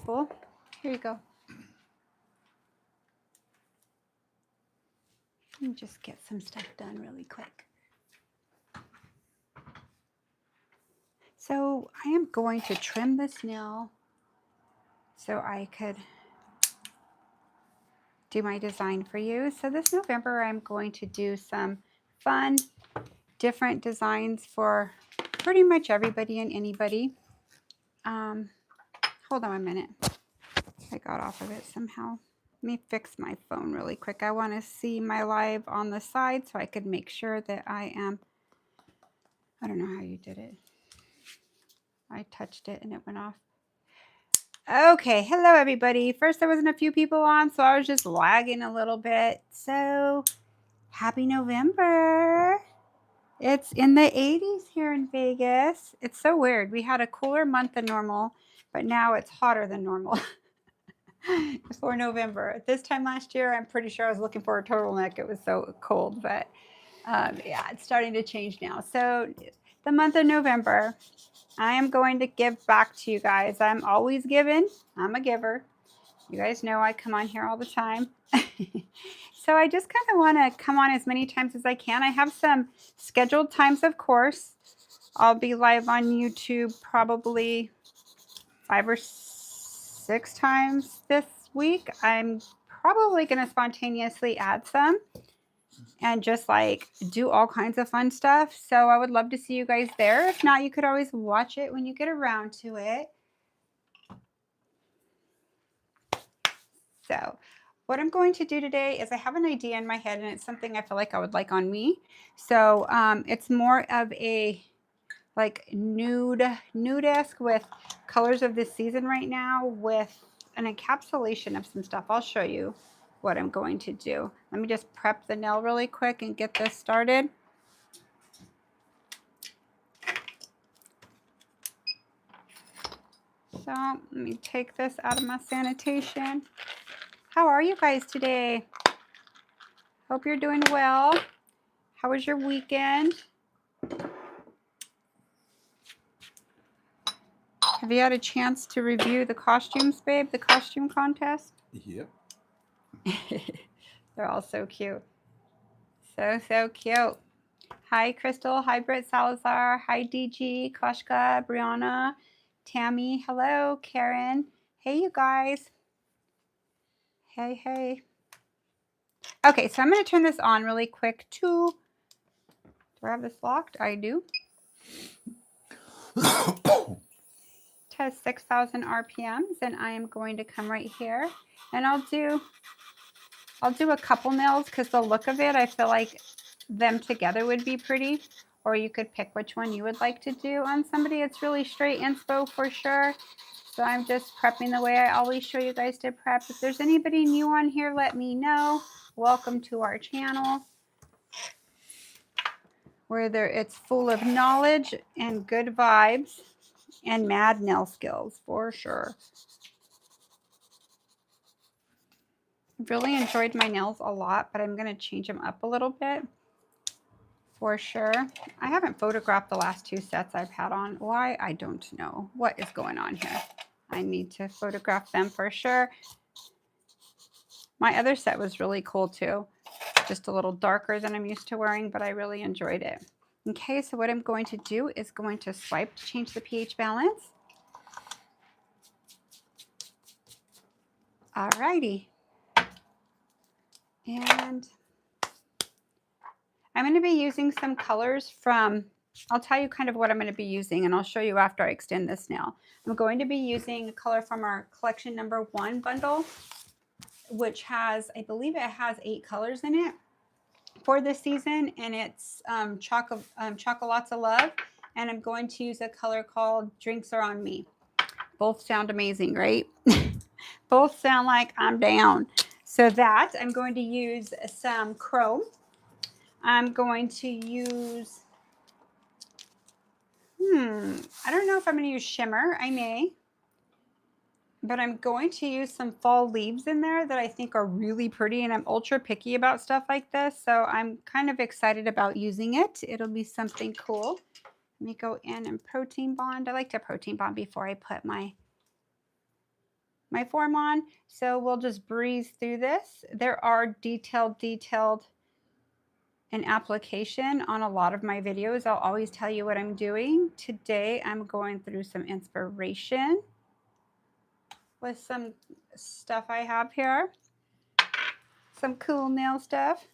people. Here you go. Let me just get some stuff done really quick. So I am going to trim this nail so I could do my design for you. So this November, I'm going to do some fun, different designs for pretty much everybody and anybody. Hold on a minute. I got off of it somehow. Let me fix my phone really quick. I want to see my live on the side so I could make sure that I am, I don't know how you did it. I touched it and it went off. Okay, hello everybody. First there wasn't a few people on, so I was just lagging a little bit. So, happy November. It's in the 80s here in Vegas. It's so weird. We had a cooler month than normal, but now it's hotter than normal for November. This time last year, I'm pretty sure I was looking for a turtleneck. It was so cold, but yeah, it's starting to change now. So, the month of November, I am going to give back to you guys. I'm always giving. I'm a giver. You guys know I come on here all the time. So I just kind of want to come on as many times as I can. I have some scheduled times, of course. I'll be live on YouTube probably 5 or 6 times this week. I'm probably going to spontaneously add some and just like do all kinds of fun stuff. So I would love to see you guys there. If not, you could always watch it when you get around to it. So what I'm going to do today is I have an idea in my head and it's something I feel like I would like on me. So it's more of a like nude-esque with colors of this season right now with an encapsulation of some stuff. I'll show you what I'm going to do. Let me just prep the nail really quick and get this started. So let me take this out of my sanitation. How are you guys today? Hope you're doing well. How was your weekend? Have you had a chance to review the costumes, babe? The costume contest? Yep. They're all so cute. So cute. Hi, Crystal. Hi, Britt Salazar. Hi, DG, Koshka, Brianna, Tammy. Hello, Karen. Hey, you guys. Hey, hey. Okay, so I'm going to turn this on really quick to... Do I have this locked? I do. It has 6,000 RPMs, and I am going to come right here, and I'll do a couple nails because the look of it, I feel like them together would be pretty. Or you could pick which one you would like to do on somebody. It's really straight inspo for sure. So I'm just prepping the way I always show you guys to prep. If there's anybody new on here, let me know. Welcome to our channel, where it's full of knowledge and good vibes and mad nail skills for sure. I've really enjoyed my nails a lot, but I'm going to change them up a little bit for sure. I haven't photographed the last 2 sets I've had on. Why? I don't know. What is going on here? I need to photograph them for sure. My other set was really cool too. Just a little darker than I'm used to wearing, but I really enjoyed it. Okay, so what I'm going to do is going to swipe to change the pH balance. Alrighty. And I'm going to be using some colors from, I'll tell you kind of what I'm going to be using, and I'll show you after I extend this nail. I'm going to be using a color from our collection number 1 bundle, which has, I believe it has 8 colors in it for this season, and it's Choco-lots of Love, and I'm going to use a color called Drinks Are On Me. Both sound amazing, right? Both sound like I'm down. So that, I'm going to use some chrome. I'm going to use, I don't know if I'm going to use shimmer. I may. But I'm going to use some fall leaves in there that I think are really pretty, and I'm ultra picky about stuff like this, so I'm kind of excited about using it. It'll be something cool. Let me go in and protein bond. I like to protein bond before I put my my form on. So we'll just breeze through this. There are detailed an application on a lot of my videos. I'll always tell you what I'm doing. Today I'm going through some inspiration with some stuff I have here. Some cool nail stuff.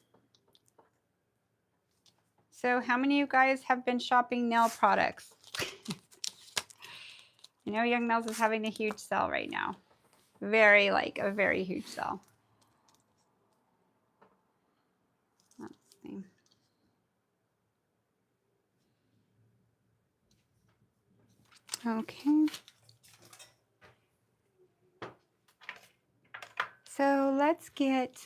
So how many of you guys have been shopping nail products? I know Young Nails is having a huge sale right now. A very huge sale. Let's see. Okay. So let's get,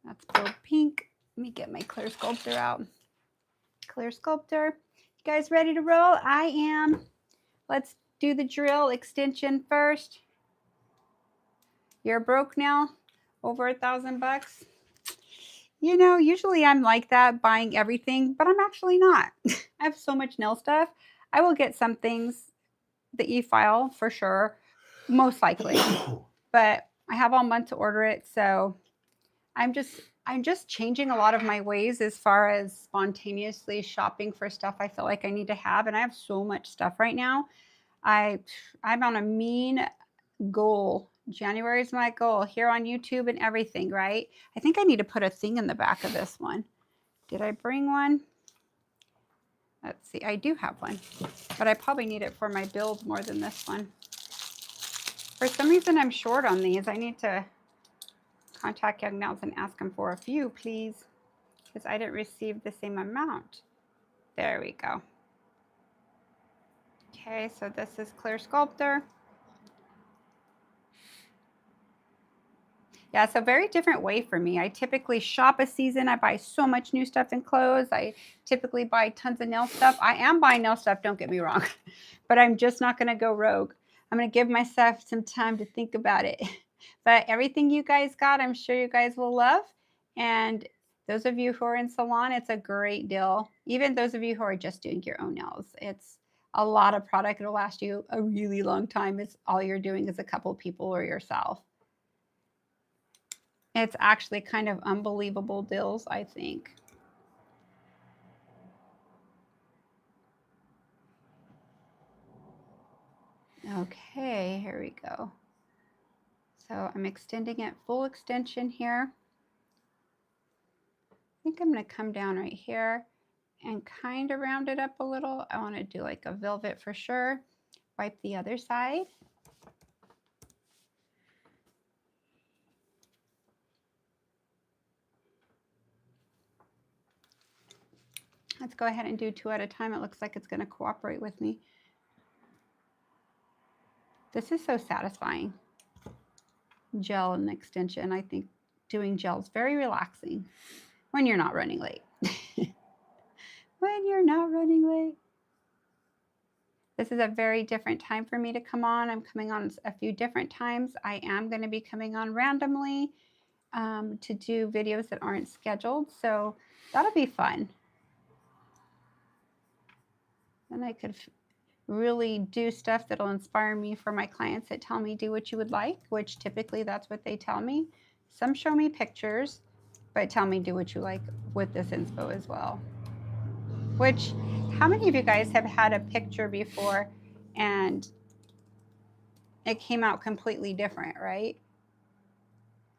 that's bold pink. Let me get my clear sculptor out. Clear sculptor. You guys ready to roll? I am. Let's do the drill. Extension first. You're broke now? Over $1,000? You know, usually I'm like that, buying everything, but I'm actually not. I have so much nail stuff. I will get some things, the e-file for sure, most likely. But I have all month to order it, so I'm just changing a lot of my ways as far as spontaneously shopping for stuff I feel like I need to have, and I have so much stuff right now. I'm on a mean goal. January is my goal here on YouTube and everything, right? I think I need to put a thing in the back of this one. Did I bring one? Let's see. I do have one, but I probably need it for my build more than this one. For some reason, I'm short on these. I need to contact Young Nails and ask them for a few, please, because I didn't receive the same amount. There we go. Okay, so this is Clear Sculptor. Yeah, so very different way for me. I typically shop a season. I buy so much new stuff and clothes. I typically buy tons of nail stuff. I am buying nail stuff, don't get me wrong, but I'm just not going to go rogue. I'm going to give myself some time to think about it. But everything you guys got, I'm sure you guys will love. And those of you who are in salon, it's a great deal. Even those of you who are just doing your own nails, it's a lot of product. It'll last you a really long time. It's all you're doing is a couple people or yourself. It's actually kind of unbelievable deals, I think. Okay, here we go. So I'm extending it full extension here. I think I'm going to come down right here and kind of round it up a little. I want to do like a velvet for sure. Wipe the other side. Let's go ahead and do 2 at a time. It looks like it's going to cooperate with me. This is so satisfying. Gel and extension. I think doing gel is very relaxing when you're not running late. When you're not running late. This is a very different time for me to come on. I'm coming on a few different times. I am going to be coming on randomly to do videos that aren't scheduled. So that'll be fun. And I could really do stuff that'll inspire me for my clients that tell me do what you would like, which typically that's what they tell me. Some show me pictures, but tell me do what you like with this inspo as well. Which, how many of you guys have had a picture before and it came out completely different, right?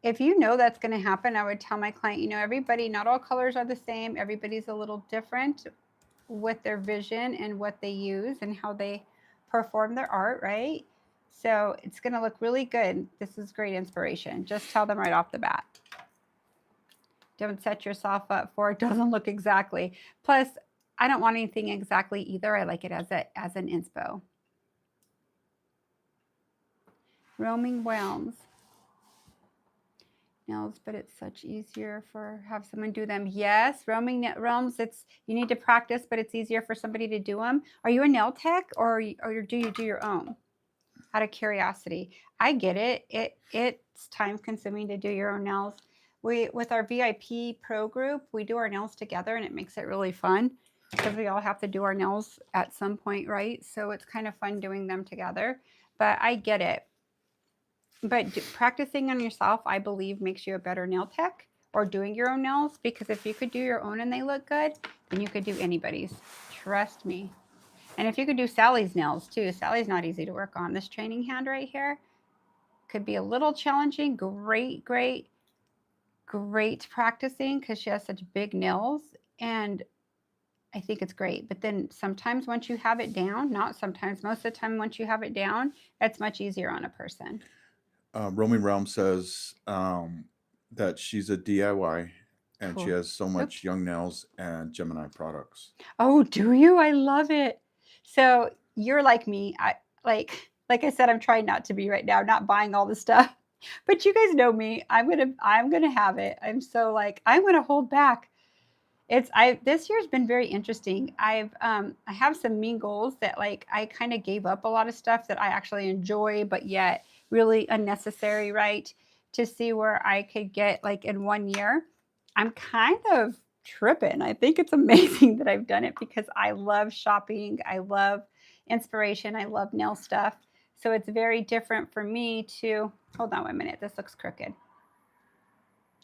If you know that's going to happen, I would tell my client, you know, everybody, not all colors are the same. Everybody's a little different with their vision and what they use and how they perform their art, right? So it's going to look really good. This is great inspiration. Just tell them right off the bat. Don't set yourself up for it doesn't look exactly. Plus, I don't want anything exactly either. I like it as an inspo. Roaming realms. Nails, but it's such easier for have someone do them. Yes, roaming realms, it's you need to practice, but it's easier for somebody to do them. Are you a nail tech or do you do your own? Out of curiosity. I get it. It's time consuming to do your own nails. With our VIP pro group, we do our nails together and it makes it really fun because we all have to do our nails at some point, right? So it's kind of fun doing them together, but I get it. practicing on yourself, I believe, makes you a better nail tech, or doing your own nails, because if you could do your own and they look good, then you could do anybody's. Trust me. And if you could do Sally's nails too, Sally's not easy to work on. This training hand right here could be a little challenging. Great, great, great practicing because she has such big nails. And I think it's great. But then sometimes once you have it down, not sometimes, most of the time once you have it down, it's much easier on a person. Roaming Realm says that she's a DIY and she Cool. has so much Oops. Young Nails and Gemini products. Oh, do you? I love it. So you're like me. Like I said, I'm trying not to be right now, not buying all the stuff. But you guys know me. I'm gonna have it. I'm so like I'm gonna hold back. This year's been very interesting. I have some mean goals that like I kind of gave up a lot of stuff that I actually enjoy, but yet really unnecessary, right? To see where I could get like in 1 year. I'm kind of tripping. I think it's amazing that I've done it because I love shopping. I love inspiration. I love nail stuff. So it's very different for me to hold on 1 minute. This looks crooked.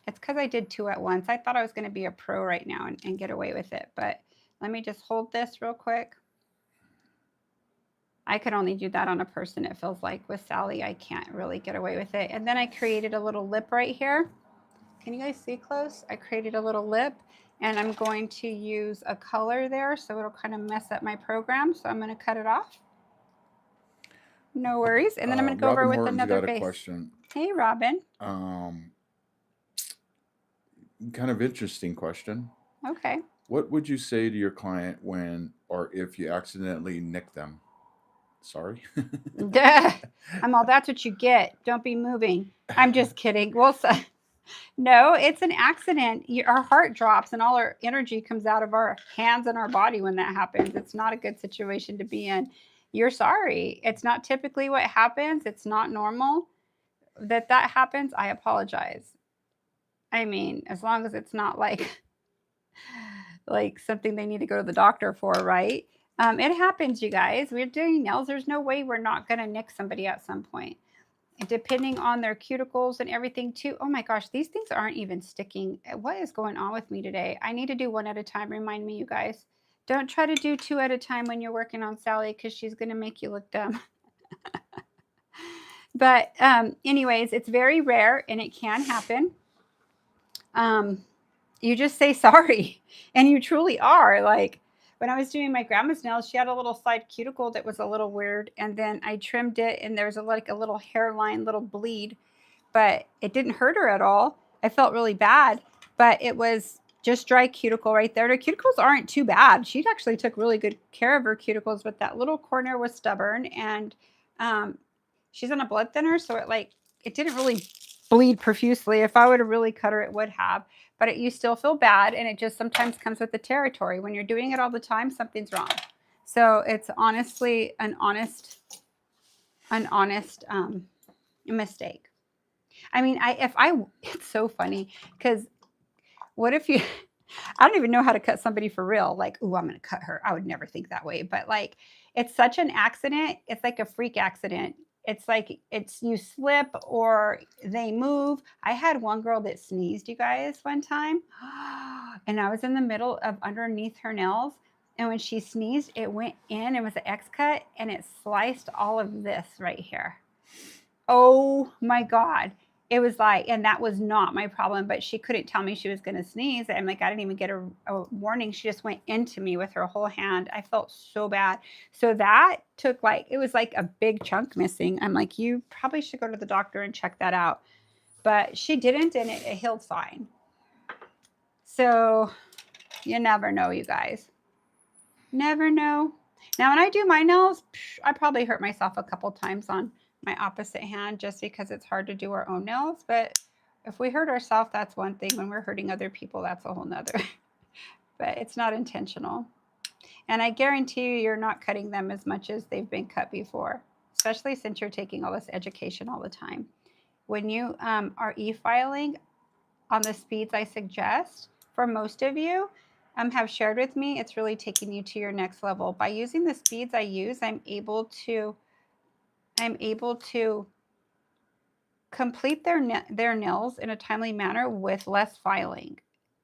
It's because I did two at once. I thought I was going to be a pro right now and get away with it. But let me just hold this real quick. I could only do that on a person, it feels like. With Sally, I can't really get away with it. And then I created a little lip right here. Can you guys see close? I created a little lip. And I'm going to use a color there, so it'll kind of mess up my program. So I'm going to cut it off. No worries. And then I'm going to go over Robin with Horton's another got a base. question. Hey, Robin. Kind of interesting question. Okay. What would you say to your client when or if you accidentally nick them? Sorry. Duh. I'm all, that's what you get. Don't be moving. I'm just kidding. Well, so, no, it's an accident. Our heart drops and all our energy comes out of our hands and our body when that happens. It's not a good situation to be in. You're sorry. It's not typically what happens. It's not normal that happens. I apologize. I mean, as long as it's not like something they need to go to the doctor for, right? It happens, you guys. We're doing nails. There's no way we're not going to nick somebody at some point. Depending on their cuticles and everything too. Oh my gosh, these things aren't even sticking. What is going on with me today? I need to do one at a time. Remind me, you guys. Don't try to do two at a time when you're working on Sally because she's going to make you look dumb. But anyways, it's very rare and it can happen. You just say sorry and you truly are. Like when I was doing my grandma's nails, she had a little side cuticle that was a little weird, and then I trimmed it and there was like a little hairline, little bleed, but it didn't hurt her at all. I felt really bad, but it was just dry cuticle right there. The cuticles aren't too bad. She actually took really good care of her cuticles, but that little corner was stubborn, and she's on a blood thinner, so it didn't really bleed profusely. If I would have really cut her, it would have. But you still feel bad, and it just sometimes comes with the territory. When you're doing it all the time, something's wrong. So it's honestly an honest mistake. I mean, it's so funny because what if you, I don't even know how to cut somebody for real. Like, ooh, I'm going to cut her. I would never think that way. But like, it's such an accident. It's like a freak accident. It's like you slip or they move. I had one girl that sneezed, you guys, one time. And I was in the middle of underneath her nails. And when she sneezed, it went in. It was an X cut and it sliced all of this right here. Oh my God. It was like, and that was not my problem, but she couldn't tell me she was going to sneeze. I'm like, I didn't even get a warning. She just went into me with her whole hand. I felt so bad. So that took it was like a big chunk missing. I'm like, you probably should go to the doctor and check that out. But she didn't, and it healed fine. So you never know, you guys. Never know. Now, when I do my nails, I probably hurt myself a couple times on my opposite hand just because it's hard to do our own nails. But if we hurt ourselves, that's one thing. When we're hurting other people, that's a whole nother. But it's not intentional. And I guarantee you're not cutting them as much as they've been cut before, especially since you're taking all this education all the time. When you are e-filing on the speeds I suggest, for most of you, have shared with me, it's really taking you to your next level. By using the speeds I use, I'm able to complete their nails in a timely manner with less filing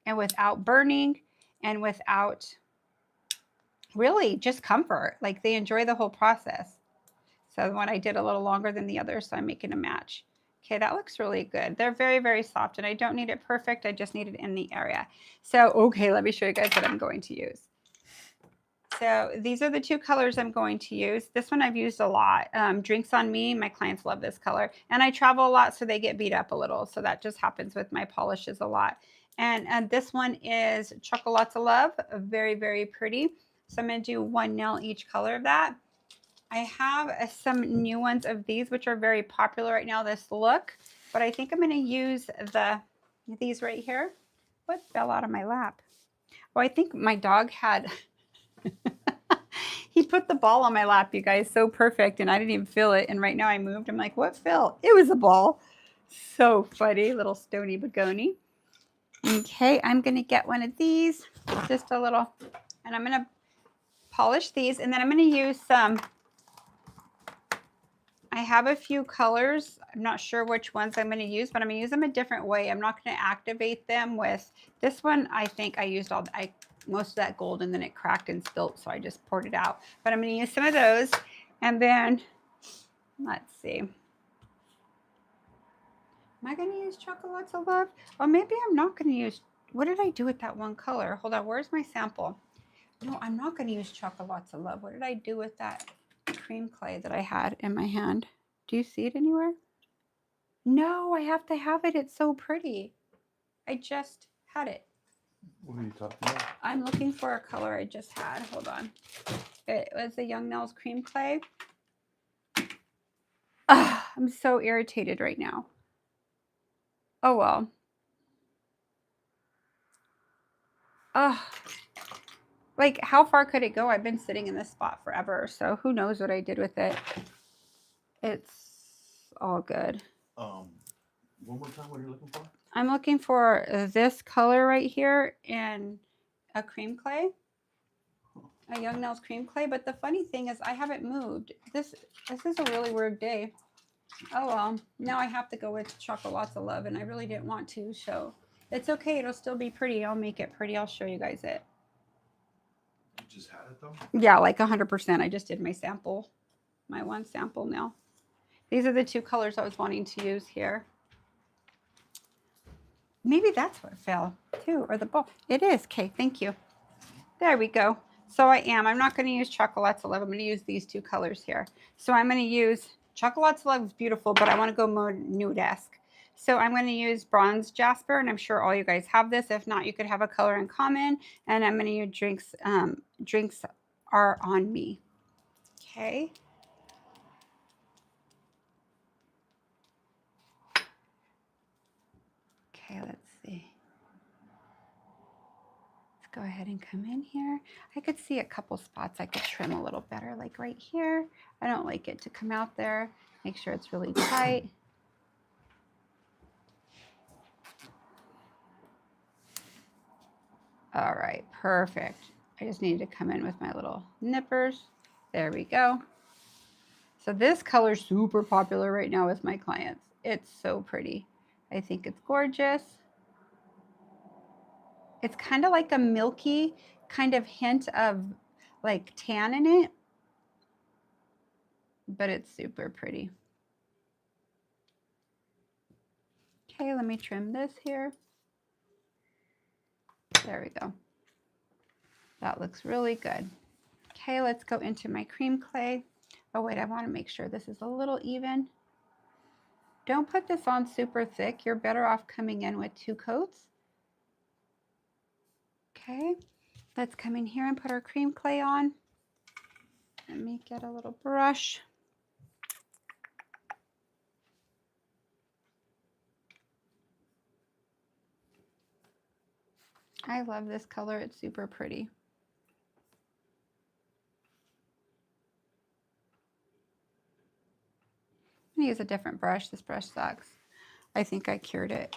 and without burning and without really just comfort. Like they enjoy the whole process. So the one I did a little longer than the other, so I'm making a match. Okay, that looks really good. They're very, very soft, and I don't need it perfect. I just need it in the area. So, okay, let me show you guys what I'm going to use. So these are the two colors I'm going to use. This one I've used a lot. Drinks on Me. My clients love this color. And I travel a lot, so they get beat up a little. So that just happens with my polishes a lot. And this one is Choco-lots of Love. Very, very pretty. So I'm going to do one nail each color of that. I have some new ones of these, which are very popular right now, this look. But I think I'm going to use these right here. What fell out of my lap? Oh, I think my dog had... He put the ball on my lap, you guys, so perfect, and I didn't even feel it. And right now I moved. I'm like, what fell? It was a ball. So funny, little stony begoni. Okay, I'm going to get one of these, just a little, and I'm going to polish these, and then I'm going to use some. I have a few colors. I'm not sure which ones I'm going to use, but I'm going to use them a different way. I'm not going to activate them with this one. I think I used most of that gold, and then it cracked and spilt, so I just poured it out. But I'm going to use some of those, and then let's see. Am I going to use Choco-lots of Love? Or maybe I'm not going to use. What did I do with that one color? Hold on. Where's my sample? No, I'm not going to use Choco-lots of Love. What did I do with that cream clay that I had in my hand? Do you see it anywhere? No, I have to have it. It's so pretty. I just had it. What are you talking about? I'm looking for a color I just had. Hold on. It was the Young Nails cream clay. Ugh, I'm so irritated right now. Oh, well. Ugh. Like, how far could it go? I've been sitting in this spot forever, so who knows what I did with it. It's all good. One more time, what are you looking for? I'm looking for this color right here in a cream clay. A Young Nails cream clay. But the funny thing is I haven't moved. This is a really weird day. Oh, well. Now I have to go with Choco-lots of Love, and I really didn't want to, so it's okay. It'll still be pretty. I'll make it pretty. I'll show you guys it. You just had it, though? Yeah, like 100%. I just did my sample. My one sample now. These are the two colors I was wanting to use here. Maybe that's what fell too, or the ball. It is. Okay, thank you. There we go. So I'm not going to use Choco-lots of Love. I'm going to use these two colors here. So I'm going to use Choco-lots of Love is beautiful, but I want to go more nude-esque. So I'm going to use Bronze Jasper, and I'm sure all you guys have this. If not, you could have a color in common. And I'm going to use Drinks Are On Me. Okay. Okay, let's see. Let's go ahead and come in here. I could see a couple spots I could trim a little better, like right here. I don't like it to come out there. Make sure it's really tight. All right, perfect. I just need to come in with my little nippers. There we go. So this color is super popular right now with my clients. It's so pretty. I think it's gorgeous. It's kind of like a milky kind of hint of like tan in it, but it's super pretty. Okay, let me trim this here. There we go. That looks really good. Okay, let's go into my cream clay. Oh wait, I want to make sure this is a little even. Don't put this on super thick. You're better off coming in with 2 coats. Okay, let's come in here and put our cream clay on. Let me get a little brush. I love this color. It's super pretty. I'm going to use a different brush. This brush sucks. I think I cured it.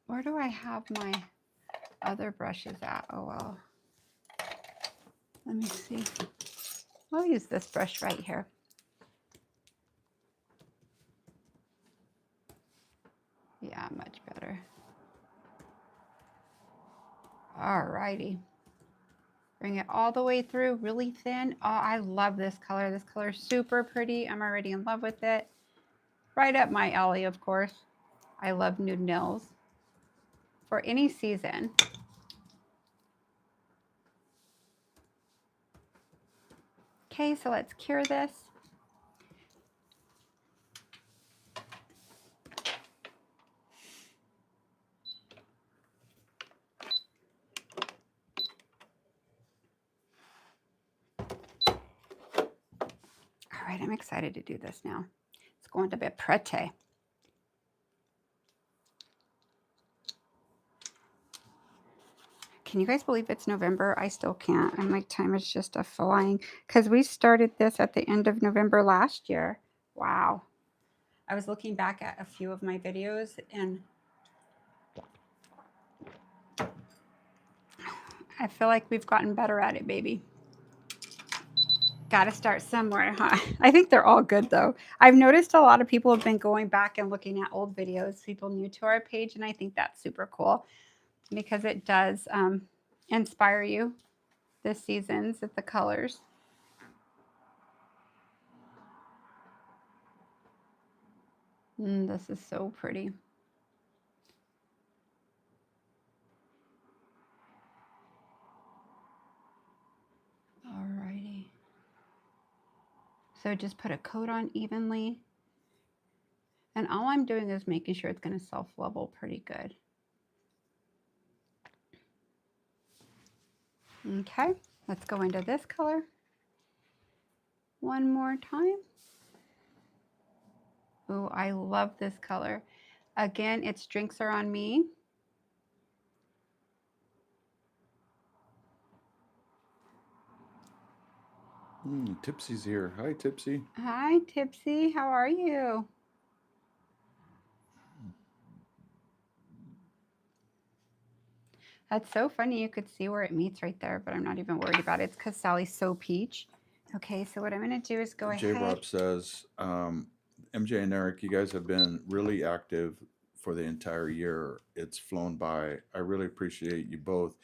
Where do I have my other brushes at? Oh, well. Let me see. I'll use this brush right here. Yeah, much better. All righty. Bring it all the way through, really thin. Oh, I love this color. This color is super pretty. I'm already in love with it. Right up my alley, of course. I love nude nails for any season. Okay, so let's cure this. All right, I'm excited to do this now. It's going to be pretty. Can you guys believe it's November? I still can't. I'm like, time is just a flying. Because we started this at the end of November last year. Wow. I was looking back at a few of my videos and I feel like we've gotten better at it, baby. Got to start somewhere, huh? I think they're all good, though. I've noticed a lot of people have been going back and looking at old videos, people new to our page, and I think that's super cool because it does inspire you, the seasons, the colors. This is so pretty. Alrighty. So just put a coat on evenly. And all I'm doing is making sure it's going to self-level pretty good. Okay, let's go into this color one more time. Oh, I love this color. Again, its drinks are on me. Tipsy's here. Hi, Tipsy. Hi, Tipsy. How are you? That's so funny. You could see where it meets right there, but I'm not even worried about it. It's because Sally's so peach. Okay, so what I'm going to do is go ahead. J-Rob says, MJ and Eric, you guys have been really active for the entire year. It's flown by. I really appreciate you both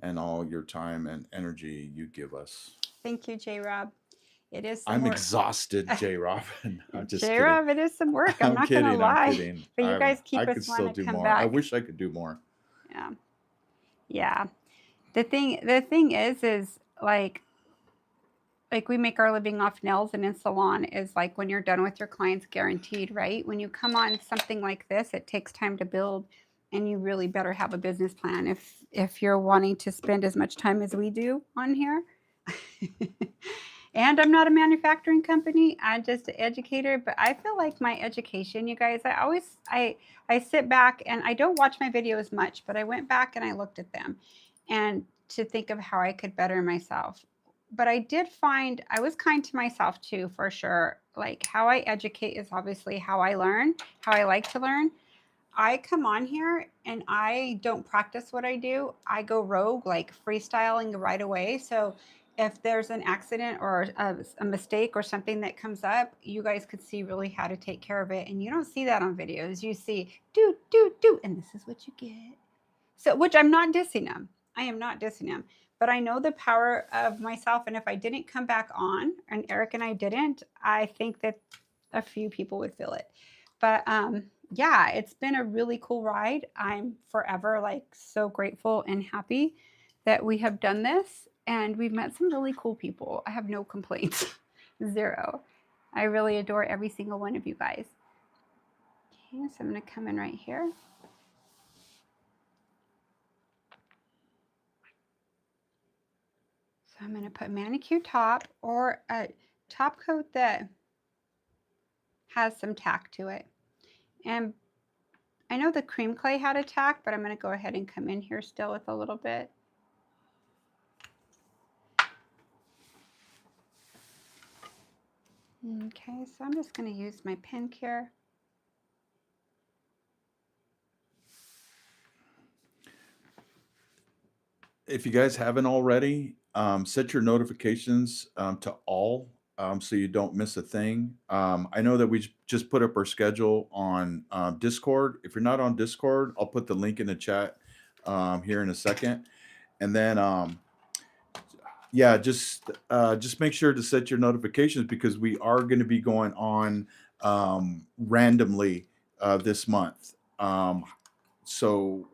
and all your time and energy you give us. Thank you, J-Rob. It is I'm exhausted, J-Rob. I'm just J-Rob, kidding. it is some work. I'm not going to lie. I'm kidding. But you guys keep I us could still wanting to do come more. back. I wish I could do more. Yeah. Yeah. The thing is like we make our living off nails, and in salon is like when you're done with your clients, guaranteed, right? When you come on something like this, it takes time to build, and you really better have a business plan if you're wanting to spend as much time as we do on here. And I'm not a manufacturing company. I'm just an educator, but I feel like my education, you guys, I sit back and I don't watch my videos much, but I went back and I looked at them and to think of how I could better myself. But I did find I was kind to myself too, for sure. Like how I educate is obviously how I learn, how I like to learn. I come on here and I don't practice what I do. I go rogue, like freestyling right away. So if there's an accident or a mistake or something that comes up, you guys could see really how to take care of it. And you don't see that on videos. You see, do, and this is what you get. So, which I'm not dissing them. I am not dissing them. But I know the power of myself. And if I didn't come back on, and Eric and I didn't, I think that a few people would feel it. But yeah, it's been a really cool ride. I'm forever like so grateful and happy that we have done this. And we've met some really cool people. I have no complaints. Zero. I really adore every single one of you guys. Okay, so I'm going to come in right here. So I'm going to put manicure top or a top coat that has some tack to it. And I know the cream clay had a tack, but I'm going to go ahead and come in here still with a little bit. Okay, so I'm just going to use my pen here. If you guys haven't already, set your notifications to all so you don't miss a thing. I know that we just put up our schedule on Discord. If you're not on Discord, I'll put the link in the chat here in a second. And then, yeah, just make sure to set your notifications because we are going to be going on randomly this month. So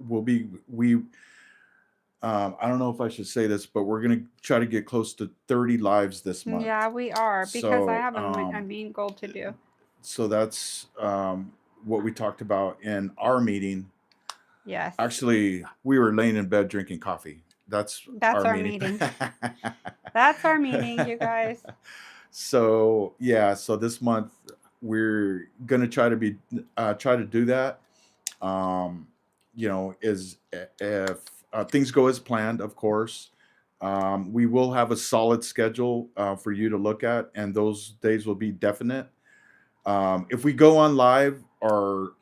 I don't know if I should say this, but we're going to try to get close to 30 lives this month. Yeah, we are, because I So, have a mean goal to do. so that's what we talked about in our meeting. Yes. Actually, we were laying in bed drinking coffee. That's our meeting. That's our meeting, you guys. So yeah, so this month we're gonna try to do that. Is if things go as planned, of course. We will have a solid schedule for you to look at, and those days will be definite. If we go on live or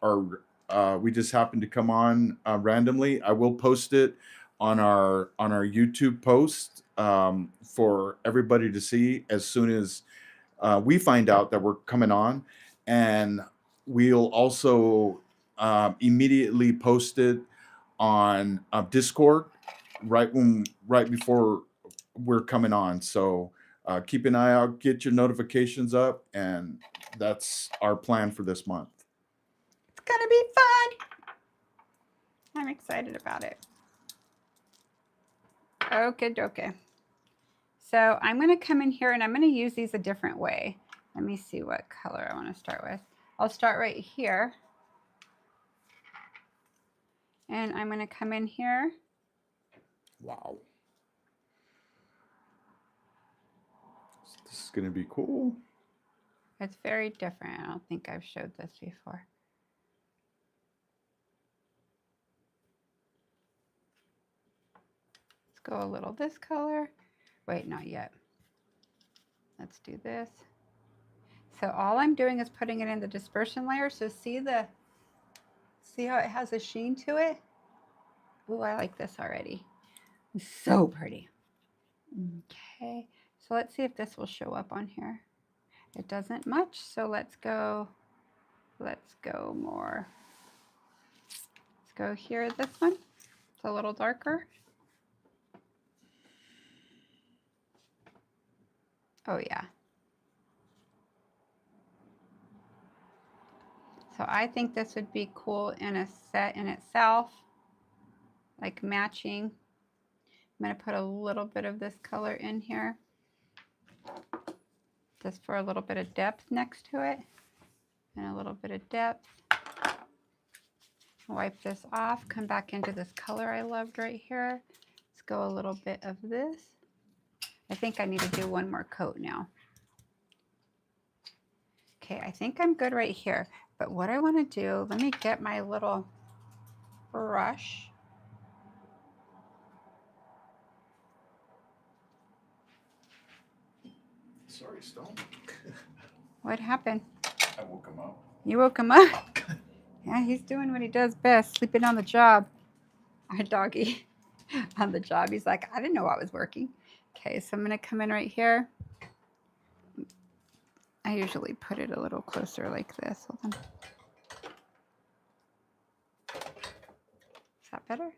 we just happen to come on randomly, I will post it on our YouTube post for everybody to see as soon as we find out that we're coming on, and we'll also immediately post it on Discord right before we're coming on. So keep an eye out, get your notifications up, and that's our plan for this month. It's gonna be fun. I'm excited about it. Okay. So I'm going to come in here and I'm going to use these a different way. Let me see what color I want to start with. I'll start right here. And I'm going to come in here. Wow. This is going to be cool. It's very different. I don't think I've showed this before. Let's go a little this color. Wait, not yet. Let's do this. So all I'm doing is putting it in the dispersion layer. So see how it has a sheen to it? Ooh, I like this already. It's so pretty. Okay, so let's see if this will show up on here. It doesn't much, so let's go more. Let's go here, this one. It's a little darker. Oh yeah. So I think this would be cool in a set in itself, like matching. I'm going to put a little bit of this color in here, just for a little bit of depth next to it, and a little bit of depth. Wipe this off, come back into this color I loved right here. Let's go a little bit of this. I think I need to do one more coat now. Okay, I think I'm good right here. But what I want to do, let me get my little brush. Sorry, Stone. What happened? I woke him up. You woke him up? Yeah, he's doing what he does best, sleeping on the job. Our doggy on the job. He's like, I didn't know I was working. Okay, so I'm going to come in right here. I usually put it a little closer like this. Hold on. Is that better?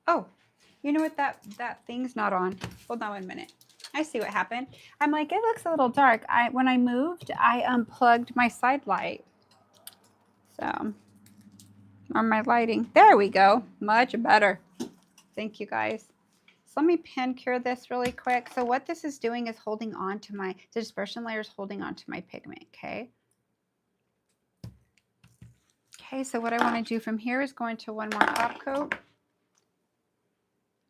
Oh, you know what? That thing's not on. Hold on 1 minute. I see what happened. I'm like, it looks a little dark. When I moved, I unplugged my side light. So, or my lighting. There we go. Much better. Thank you, guys. So let me pen cure this really quick. So what this is doing is holding on to the dispersion layer is holding on to my pigment, okay? Okay, so what I want to do from here is go into one more top coat.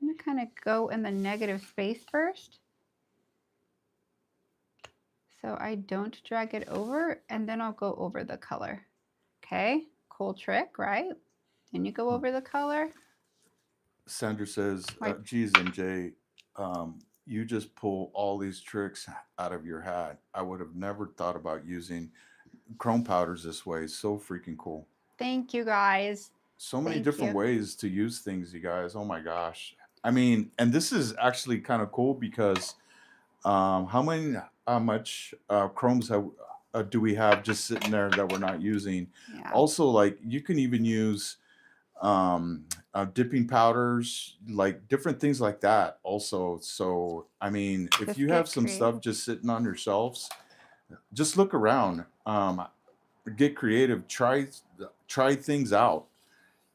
I'm going to kind of go in the negative space first, so I don't drag it over, and then I'll go over the color. Okay, cool trick, right? Then you go over the color. Sandra says, geez, MJ, you just pull all these tricks out of your hat. I would have never thought about using chrome powders this way. So freaking cool. Thank you, guys. So many different ways to use things, you guys. Oh my gosh. I mean, and this is actually kind of cool because how how much chromes do we have just sitting there that we're not using. Yeah. Also, like you can even use dipping powders, like different things like that also. So I mean, if Just you get have some stuff creative. just sitting on your shelves, just look around, get creative, try things out,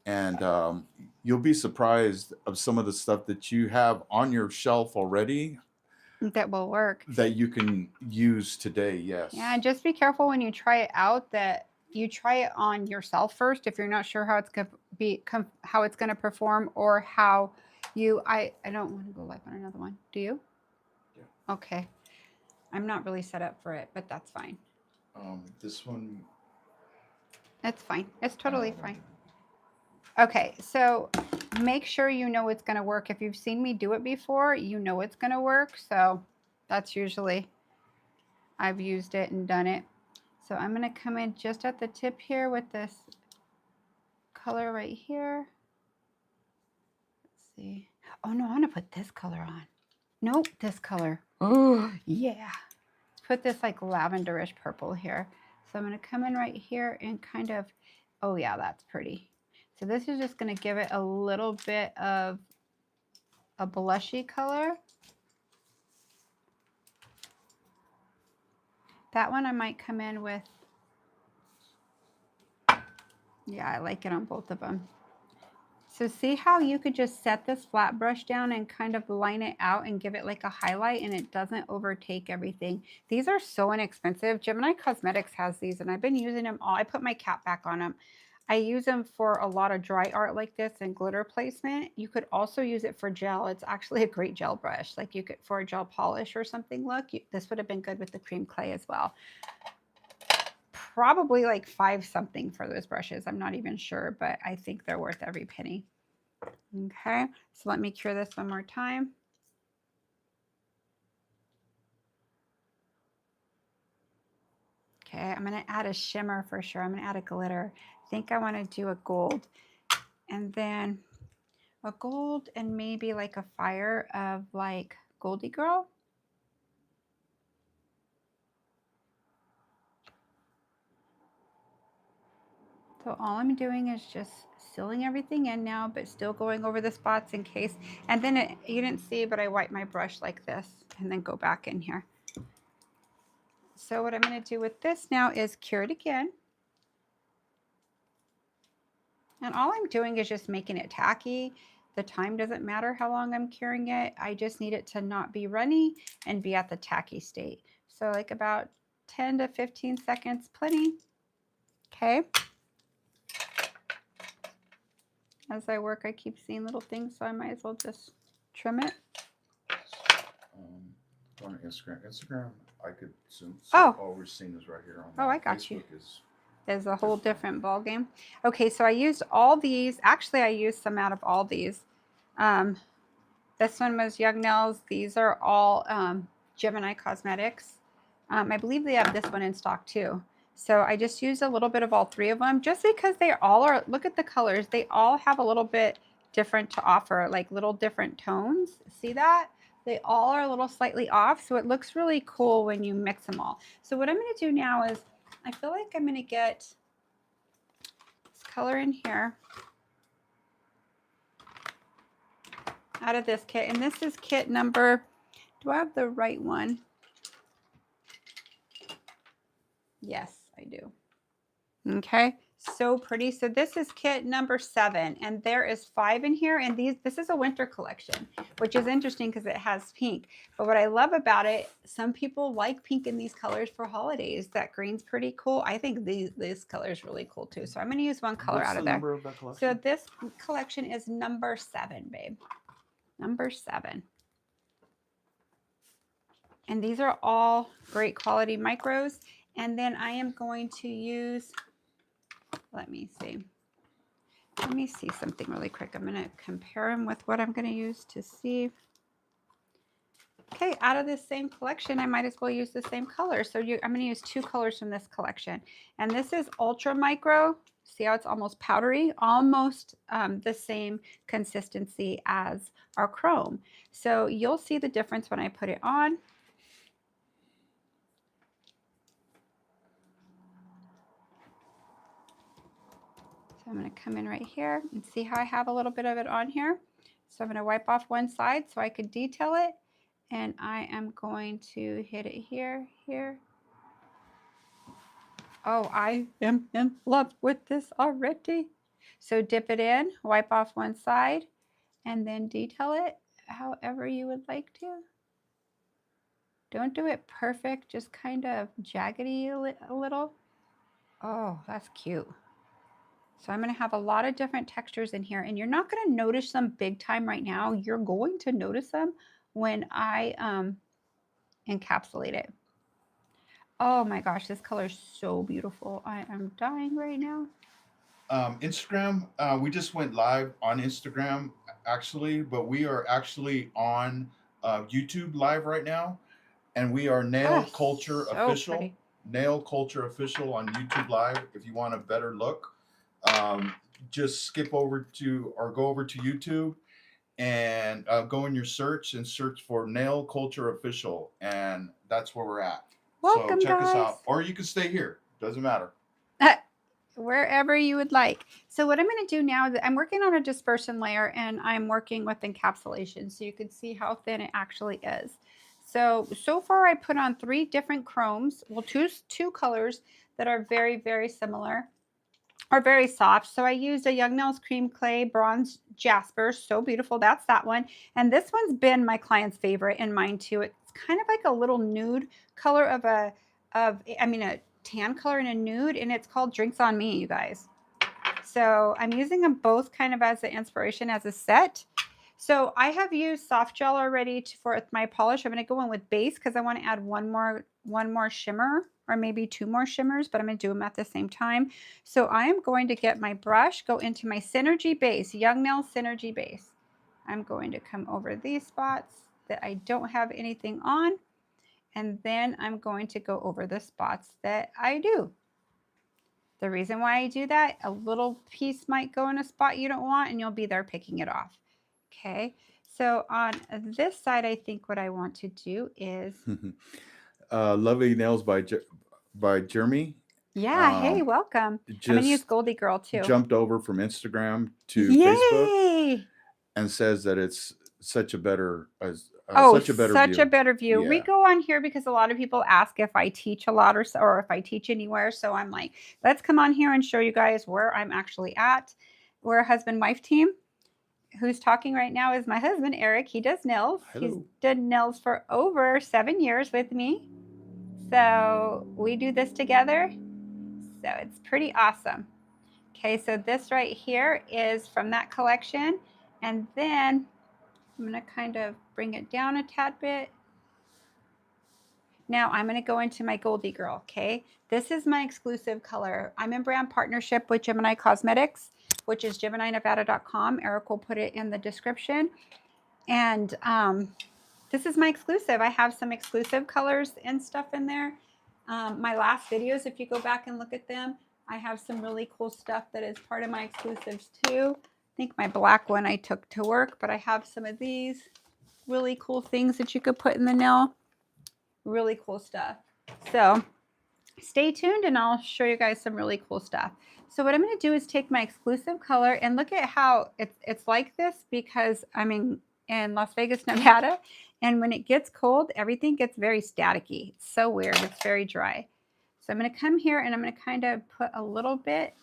and you'll be surprised of some of the stuff that you have on your shelf already That will work. that you can use today. Yes. Yeah, and just be careful when you try it out that you try it on yourself first if you're not sure how it's going to be, how it's going to perform, or how you. I don't want to go live on another one. Do you? Yeah. Okay. I'm not really set up for it, but that's fine. This one. It's fine. It's totally fine. Okay, so make sure you know it's going to work. If you've seen me do it before, you know it's going to work. So that's usually, I've used it and done it. So I'm going to come in just at the tip here with this color right here. Let's see. Oh no, I want to put this color on. Nope, this color. Oh, yeah. Let's put this like lavenderish purple here. So I'm going to come in right here and kind of, oh yeah, that's pretty. So this is just going to give it a little bit of a blushy color. That one I might come in with, yeah, I like it on both of them. So see how you could just set this flat brush down and kind of line it out and give it like a highlight, and it doesn't overtake everything. These are so inexpensive. Gemini Cosmetics has these and I've been using them all. I put my cap back on them. I use them for a lot of dry art like this and glitter placement. You could also use it for gel. It's actually a great gel brush. Like you could, for a gel polish or something, look, this would have been good with the cream clay as well. Probably like 5 something for those brushes. I'm not even sure, but I think they're worth every penny. Okay, so let me cure this one more time. Okay, I'm going to add a shimmer for sure. I'm going to add a glitter. I think I want to do a gold, and then a gold and maybe like a fire of like Goldie Girl. So all I'm doing is just sealing everything in now, but still going over the spots in case. And then you didn't see, but I wipe my brush like this and then go back in here. So what I'm going to do with this now is cure it again. And all I'm doing is just making it tacky. The time doesn't matter how long I'm curing it. I just need it to not be runny and be at the tacky state. So like about 10 to 15 seconds, plenty. Okay. As I work, I keep seeing little things, so I might as well just trim it. On Instagram, I could zoom. Oh. All we're seeing is right here on. Oh, I got Facebook you. There's a whole different ball game. Okay, so I used all these. Actually, I used some out of all these. This one was Young Nails. These are all Gemini Cosmetics. I believe they have this one in stock too. So I just used a little bit of all 3 of them just because they all are, look at the colors. They all have a little bit different to offer, like little different tones. See that? They all are a little slightly off. So it looks really cool when you mix them all. So what I'm going to do now is, I feel like I'm going to get this color in here out of this kit. And this is kit number, do I have the right one? Yes, I do. Okay, so pretty. So this is kit number 7, and there is 5 in here. And this is a winter collection, which is interesting because it has pink. But what I love about it, some people like pink in these colors for holidays. That green's pretty cool. I think this color is really cool too. So I'm going to use one color out of there. What's the number of that collection? So this collection is number 7, babe. Number 7. And these are all great quality micros. And then I am going to use, let me see something really quick. I'm going to compare them with what I'm going to use to see. Okay, out of this same collection, I might as well use the same color. So I'm going to use 2 colors from this collection. And this is Ultra Micro. See how it's almost powdery? Almost the same consistency as our chrome. So you'll see the difference when I put it on. So I'm going to come in right here and see how I have a little bit of it on here. So I'm going to wipe off one side so I could detail it. And I am going to hit it here, here. Oh, I am in love with this already. So dip it in, wipe off one side, and then detail it however you would like to. Don't do it perfect, just kind of jaggedy a little. Oh, that's cute. So I'm going to have a lot of different textures in here, and you're not going to notice them big time right now. You're going to notice them when I encapsulate it. Oh my gosh, this color is so beautiful. I am dying right now. Instagram, we just went live on Instagram actually, but we are actually on YouTube live right now, and we are Nail Culture so Official. Pretty. Nail Culture Official on YouTube live. If you want a better look, just skip over to or go over to YouTube and go in your search and search for Nail Culture Official, and that's where we're at. Welcome, so check guys. us out, or you can stay here. Doesn't matter. Wherever you would like. So what I'm going to do now is I'm working on a dispersion layer, and I'm working with encapsulation, so you can see how thin it actually is. So far I put on 3 different chromes, well, two colors that are very, very similar, or very soft. So I used a Young Nails Cream Clay Bronze Jasper, so beautiful. That's that one. And this one's been my client's favorite and mine too. It's kind of like a little nude color of a tan color and a nude, and it's called Drinks on Me, you guys. So I'm using them both kind of as an inspiration, as a set. So I have used soft gel already for my polish. I'm going to go in with base because I want to add one more shimmer, or maybe 2 more shimmers, but I'm going to do them at the same time. So I am going to get my brush, go into my Synergy Base, Young Nails Synergy Base. I'm going to come over these spots that I don't have anything on, and then I'm going to go over the spots that I do. The reason why I do that, a little piece might go in a spot you don't want, and you'll be there picking it off. Okay, so on this side, I think what I want to do is... Lovely Nails by Jeremy. Yeah, hey, welcome. I'm going to use Goldie Girl too. Jumped over from Instagram to Yay! Facebook and says that it's such a better such a better view. Yeah. We go on here because a lot of people ask if I teach a lot or if I teach anywhere. So I'm like, let's come on here and show you guys where I'm actually at. We're a husband-wife team. Who's talking right now is my husband, Eric. He does nails. Hello. He's done nails for over 7 years with me. So we do this together. So it's pretty awesome. Okay, so this right here is from that collection. And then I'm going to kind of bring it down a tad bit. Now I'm going to go into my Goldie Girl, okay? This is my exclusive color. I'm in brand partnership with Gemini Cosmetics, which is GeminiNevada.com. Eric will put it in the description. And this is my exclusive. I have some exclusive colors and stuff in there. My last videos, if you go back and look at them, I have some really cool stuff that is part of my exclusives too. I think my black one I took to work, but I have some of these really cool things that you could put in the nail. Really cool stuff. So stay tuned and I'll show you guys some really cool stuff. So what I'm going to do is take my exclusive color and look at how it's like this, because I'm in Las Vegas, Nevada. And when it gets cold, everything gets very staticky. It's so weird. It's very dry. So I'm going to come here and I'm going to kind of put a little bit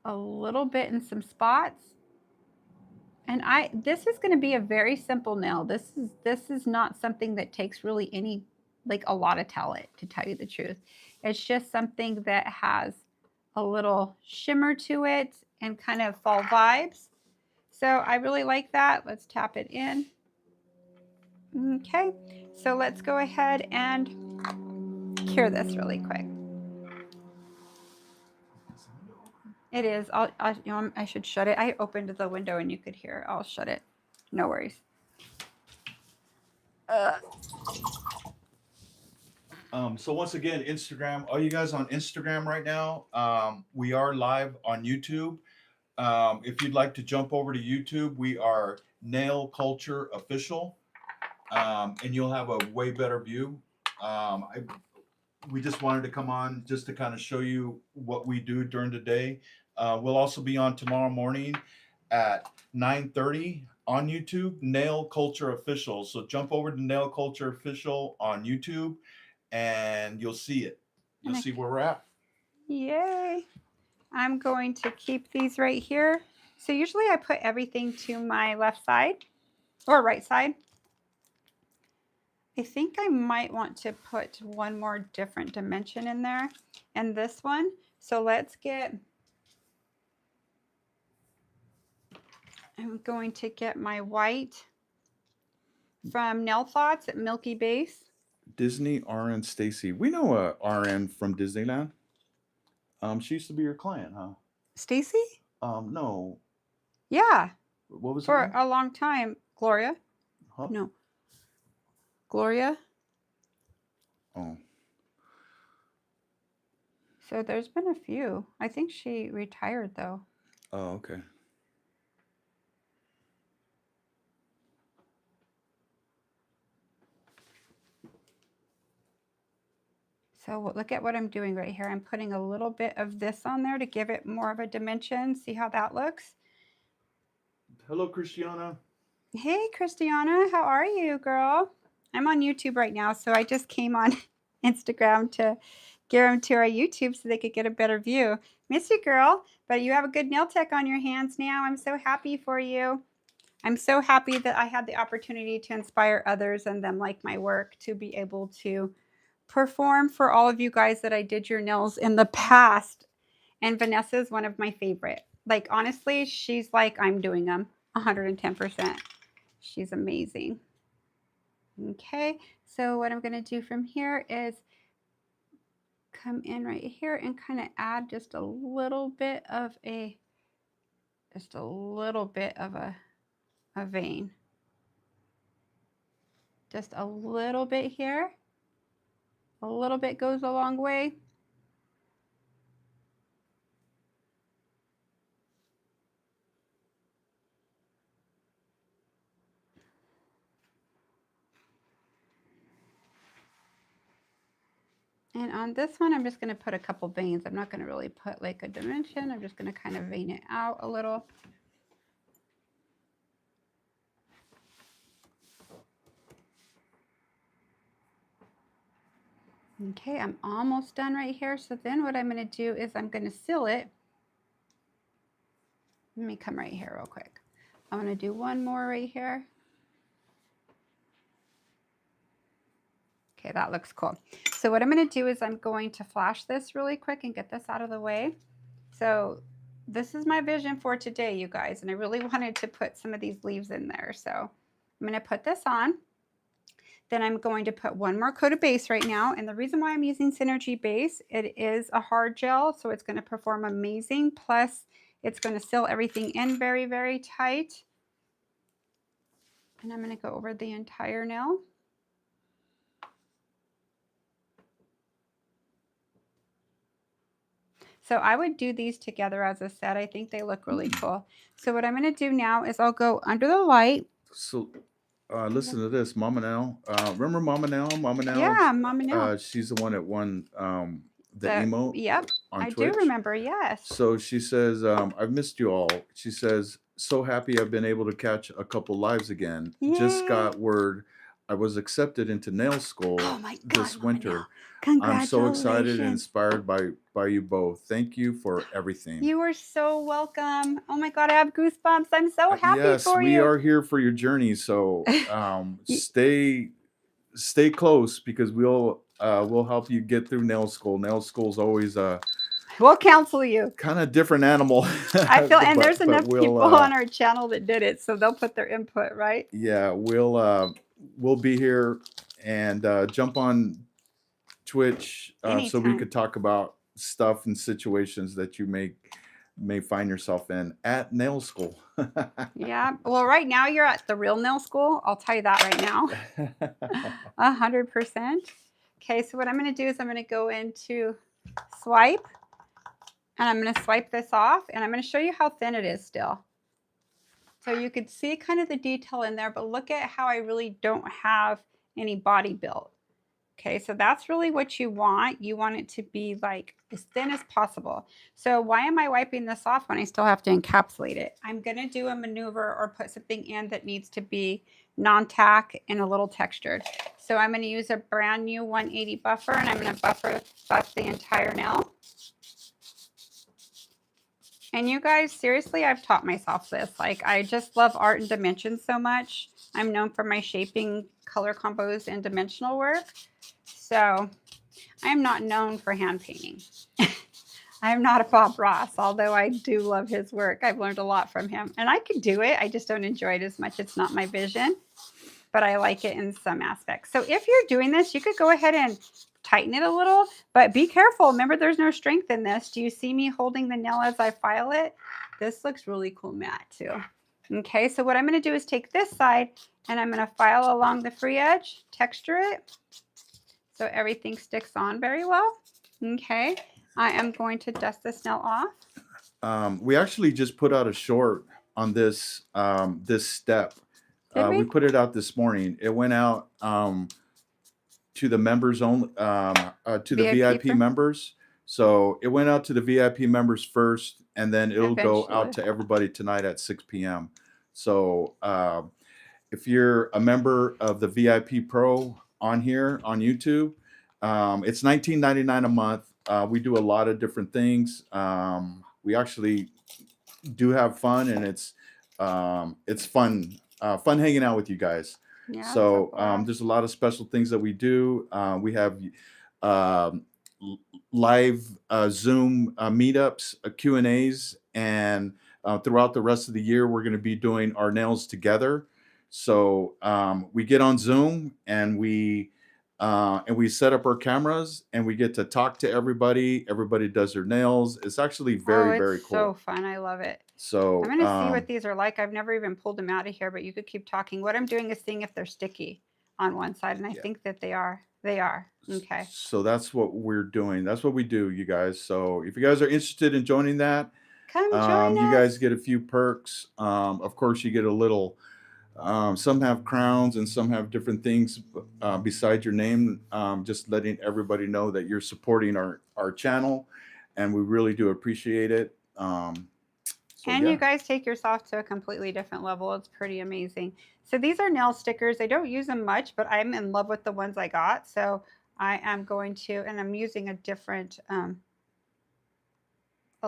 in some spots. And this is going to be a very simple nail. This is not something that takes really a lot of talent, to tell you the truth. It's just something that has a little shimmer to it and kind of fall vibes. So I really like that. Let's tap it in. Okay, so let's go ahead and cure this really quick. It is. I should shut it. I opened the window and you could hear. I'll shut it. No worries. So once again, Instagram. All you guys on Instagram right now, we are live on YouTube. If you'd like to jump over to YouTube, we are Nail Culture Official, and you'll have a way better view. we just wanted to come on just to kind of show you what we do during the day. We'll also be on tomorrow morning at 9:30 on YouTube, Nail Culture Official. So jump over to Nail Culture Official on YouTube and you'll see it. You'll see where we're at. Yay. I'm going to keep these right here. So usually I put everything to my left side or right side. I think I might want to put one more different dimension in there and this one. So let's get, I'm going to get my white from Nail Thoughts at Milky Base. Disney RN Stacy. We know a RN from Disneyland. She used to be your client, huh? Stacy? No. Yeah. What was for her name? a long time? Gloria? Huh? No. Gloria? Oh. So there's been a few. I think she retired though. Oh, okay. So look at what I'm doing right here. I'm putting a little bit of this on there to give it more of a dimension. See how that looks? Hello, Christiana. Hey, Christiana. How are you, girl? I'm on YouTube right now, so I just came on Instagram to get them to our YouTube so they could get a better view. Miss you, girl, but you have a good nail tech on your hands now. I'm so happy for you. I'm so happy that I had the opportunity to inspire others and them like my work to be able to perform for all of you guys that I did your nails in the past. And Vanessa's one of my favorite. Like, honestly, she's like, I'm doing them 110%. She's amazing. Okay, so what I'm going to do from here is come in right here and kind of add just a little bit of a vein. Just a little bit here. A little bit goes a long way. And on this one, I'm just going to put a couple veins. I'm not going to really put like a dimension. I'm just going to kind of vein it out a little. Okay, I'm almost done right here. So then what I'm going to do is I'm going to seal it. Let me come right here real quick. I'm going to do one more right here. Okay, that looks cool. So what I'm going to do is I'm going to flash this really quick and get this out of the way. So this is my vision for today, you guys, and I really wanted to put some of these leaves in there. So I'm going to put this on. Then I'm going to put one more coat of base right now. And the reason why I'm using Synergy Base, it is a hard gel, so it's going to perform amazing. Plus, it's going to seal everything in very, very tight. And I'm going to go over the entire nail. So I would do these together as a set. I think they look really cool. So what I'm going to do now is I'll go under the light. So listen to this, Mama Nell. Remember Mama Nell? Mama Nell? Yeah, Mama Nell. She's the one that won the emote. Yep, on I Twitch. do remember, yes. So she says, I've missed you all. She says, so happy I've been able to catch a couple lives again. Yay. Just got word I was accepted into nail school this winter. I'm so excited and inspired by you both. Thank you for everything. You are so welcome. Oh my God, I have goosebumps. I'm so happy for you. Yes, we are here for your journey. So stay close because we'll help you get through nail school. Nail school's always we'll counsel you. Kind of different animal. I feel, and there's enough people on our channel that did it, so they'll put their input, right? Yeah, we'll be here and jump on Twitch so we could talk about stuff and situations that you may find yourself in at nail school. Yeah, well, right now you're at the real nail school. I'll tell you that right now. 100%. Okay, so what I'm going to do is I'm going to go into swipe. And I'm going to swipe this off, and I'm going to show you how thin it is still. So you could see kind of the detail in there, but look at how I really don't have any body built. Okay, so that's really what you want. You want it to be like as thin as possible. So why am I wiping this off when I still have to encapsulate it? I'm going to do a maneuver or put something in that needs to be non-tack and a little textured. So I'm going to use a brand new 180 buffer, and I'm going to buff the entire nail. And you guys, seriously, I've taught myself this. Like, I just love art and dimensions so much. I'm known for my shaping, color combos, and dimensional work. So I am not known for hand painting. I am not a Bob Ross, although I do love his work. I've learned a lot from him. And I could do it. I just don't enjoy it as much. It's not my vision, but I like it in some aspects. So if you're doing this, you could go ahead and tighten it a little, but be careful. Remember, there's no strength in this. Do you see me holding the nail as I file it? This looks really cool matte too. Okay, so what I'm going to do is take this side and I'm going to file along the free edge, texture it so everything sticks on very well. Okay, I am going to dust this nail off. We actually just put out a short on this this step. Did we? We put it out this morning. It went out to the members only, to the VIP members. So it went out to the VIP members first, and then it'll go out to everybody tonight at 6 p.m. So if you're a member of the VIP Pro on here on YouTube, it's $19.99 a month. We do a lot of different things. We actually do have fun, and it's fun hanging out with you guys. Yeah, so there's a lot of special things that we do. We have live Zoom meetups, Q&As, and throughout the rest of the year, we're going to be doing our nails together. So we get on Zoom and we set up our cameras and we get to talk to everybody. Everybody does their nails. It's actually very cool. So fun. I love it. So I'm going to see what these are like. I've never even pulled them out of here, but you could keep talking. What I'm doing is seeing if they're sticky on one side, and I think that they are. They are. Okay. So that's what we're doing. That's what we do, you guys. So if you guys are interested in joining that, come join us. You guys get a few perks. Of course, you get a little. Some have crowns and some have different things beside your name. Just letting everybody know that you're supporting our channel, and we really do appreciate it. You guys take yourself to a completely different level. It's pretty amazing. So these are nail stickers. I don't use them much, but I'm in love with the ones I got. So I am going to, and I'm using a different, a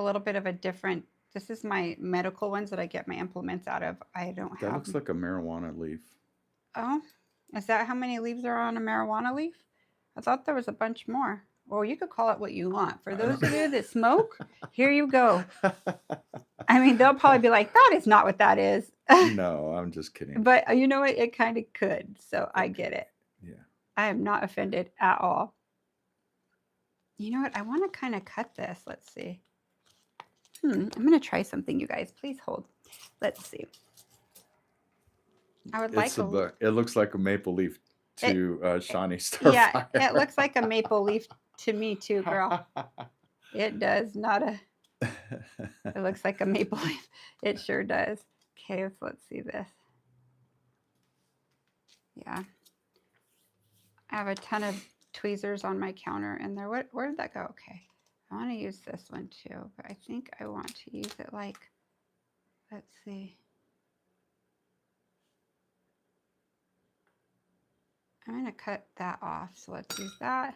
little bit of a different, this is my medical ones that I get my implements out of. I don't have. That looks like a marijuana leaf. Oh, is that how many leaves are on a marijuana leaf? I thought there was a bunch more. Well, you could call it what you want. For those of you that smoke, here you go. I mean, they'll probably be like, that is not what that is. No, I'm just kidding. But you know what? It kind of could. So I get it. Yeah. I am not offended at all. You know what? I want to kind of cut this. Let's see. I'm going to try something, you guys. Please hold. Let's see. I would like it looks like a maple leaf to Shani Starfire. Yeah, it looks like a maple leaf to me too, girl. It does not a. It looks like a maple leaf. It sure does. Okay, so let's see this. Yeah. I have a ton of tweezers on my counter in there. Where did that go? Okay. I want to use this one too, but I think I want to use it like, let's see. I'm going to cut that off. So let's use that.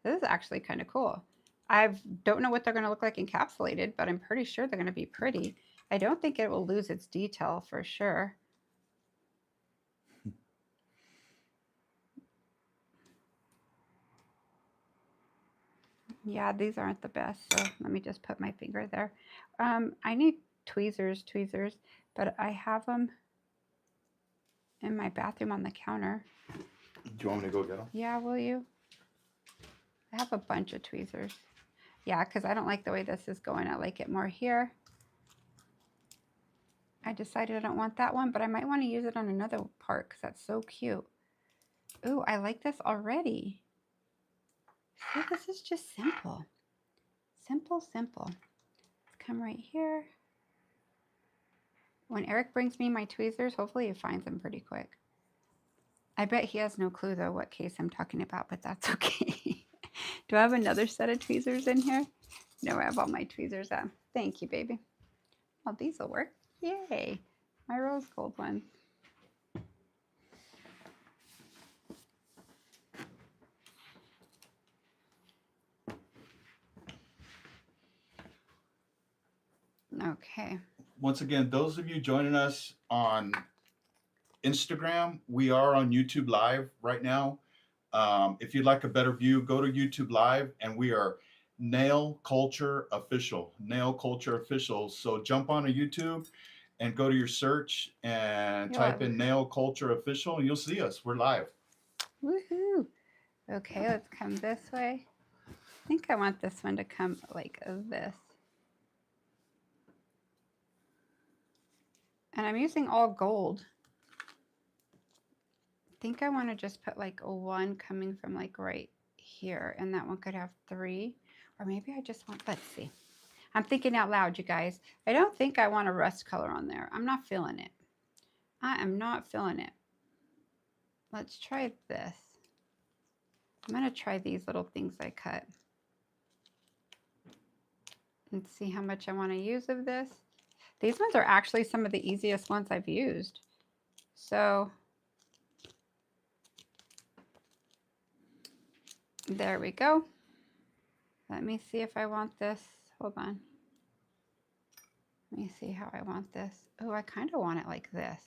This is actually kind of cool. I don't know what they're going to look like encapsulated, but I'm pretty sure they're going to be pretty. I don't think it will lose its detail for sure. Yeah, these aren't the best. So let me just put my finger there. I need tweezers, but I have them in my bathroom on the counter. Do you want me to go get them? Yeah, will you? I have a bunch of tweezers. Yeah, because I don't like the way this is going. I like it more here. I decided I don't want that one, but I might want to use it on another part because that's so cute. Ooh, I like this already. See, this is just simple. Simple. Let's come right here. When Eric brings me my tweezers, hopefully he finds them pretty quick. I bet he has no clue though what case I'm talking about, but that's okay. Do I have another set of tweezers in here? No, I have all my tweezers out. Thank you, baby. Oh, these will work. Yay. My rose gold ones. Okay. Once again, those of you joining us on Instagram, we are on YouTube Live right now. If you'd like a better view, go to YouTube Live, and we are Nail Culture Official. Nail Culture Official. So jump onto YouTube and go to your search and type in Nail Culture Official, and you'll see us. We're live. Woohoo! Okay, let's come this way. I think I want this one to come like this. And I'm using all gold. I think I want to just put like a one coming from like right here, and that one could have 3, or maybe I just want, let's see. I'm thinking out loud, you guys. I don't think I want a rust color on there. I'm not feeling it. I am not feeling it. Let's try this. I'm going to try these little things I cut and see how much I want to use of this. These ones are actually some of the easiest ones I've used. So there we go. Let me see if I want this. Hold on. Let me see how I want this. Oh, I kind of want it like this.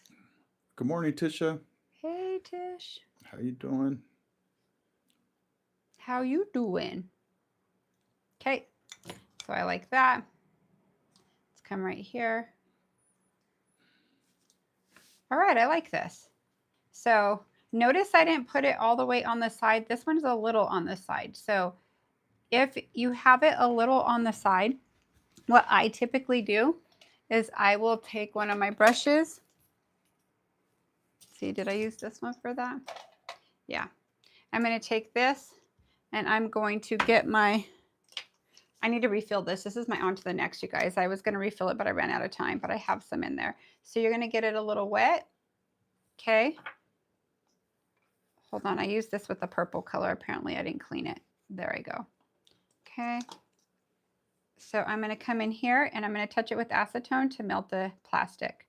Good morning, Tisha. Hey, Tish. How you doing? How you doing? Okay, so I like that. Let's come right here. All right, I like this. So notice I didn't put it all the way on the side. This one's a little on the side. So if you have it a little on the side, what I typically do is I will take one of my brushes. See, did I use this one for that? Yeah. I'm going to take this and I'm going to get my, I need to refill this. This is my on to the next, you guys. I was going to refill it, but I ran out of time, but I have some in there. So you're going to get it a little wet. Okay. Hold on. I used this with the purple color. Apparently I didn't clean it. There I go. Okay. So I'm going to come in here and I'm going to touch it with acetone to melt the plastic.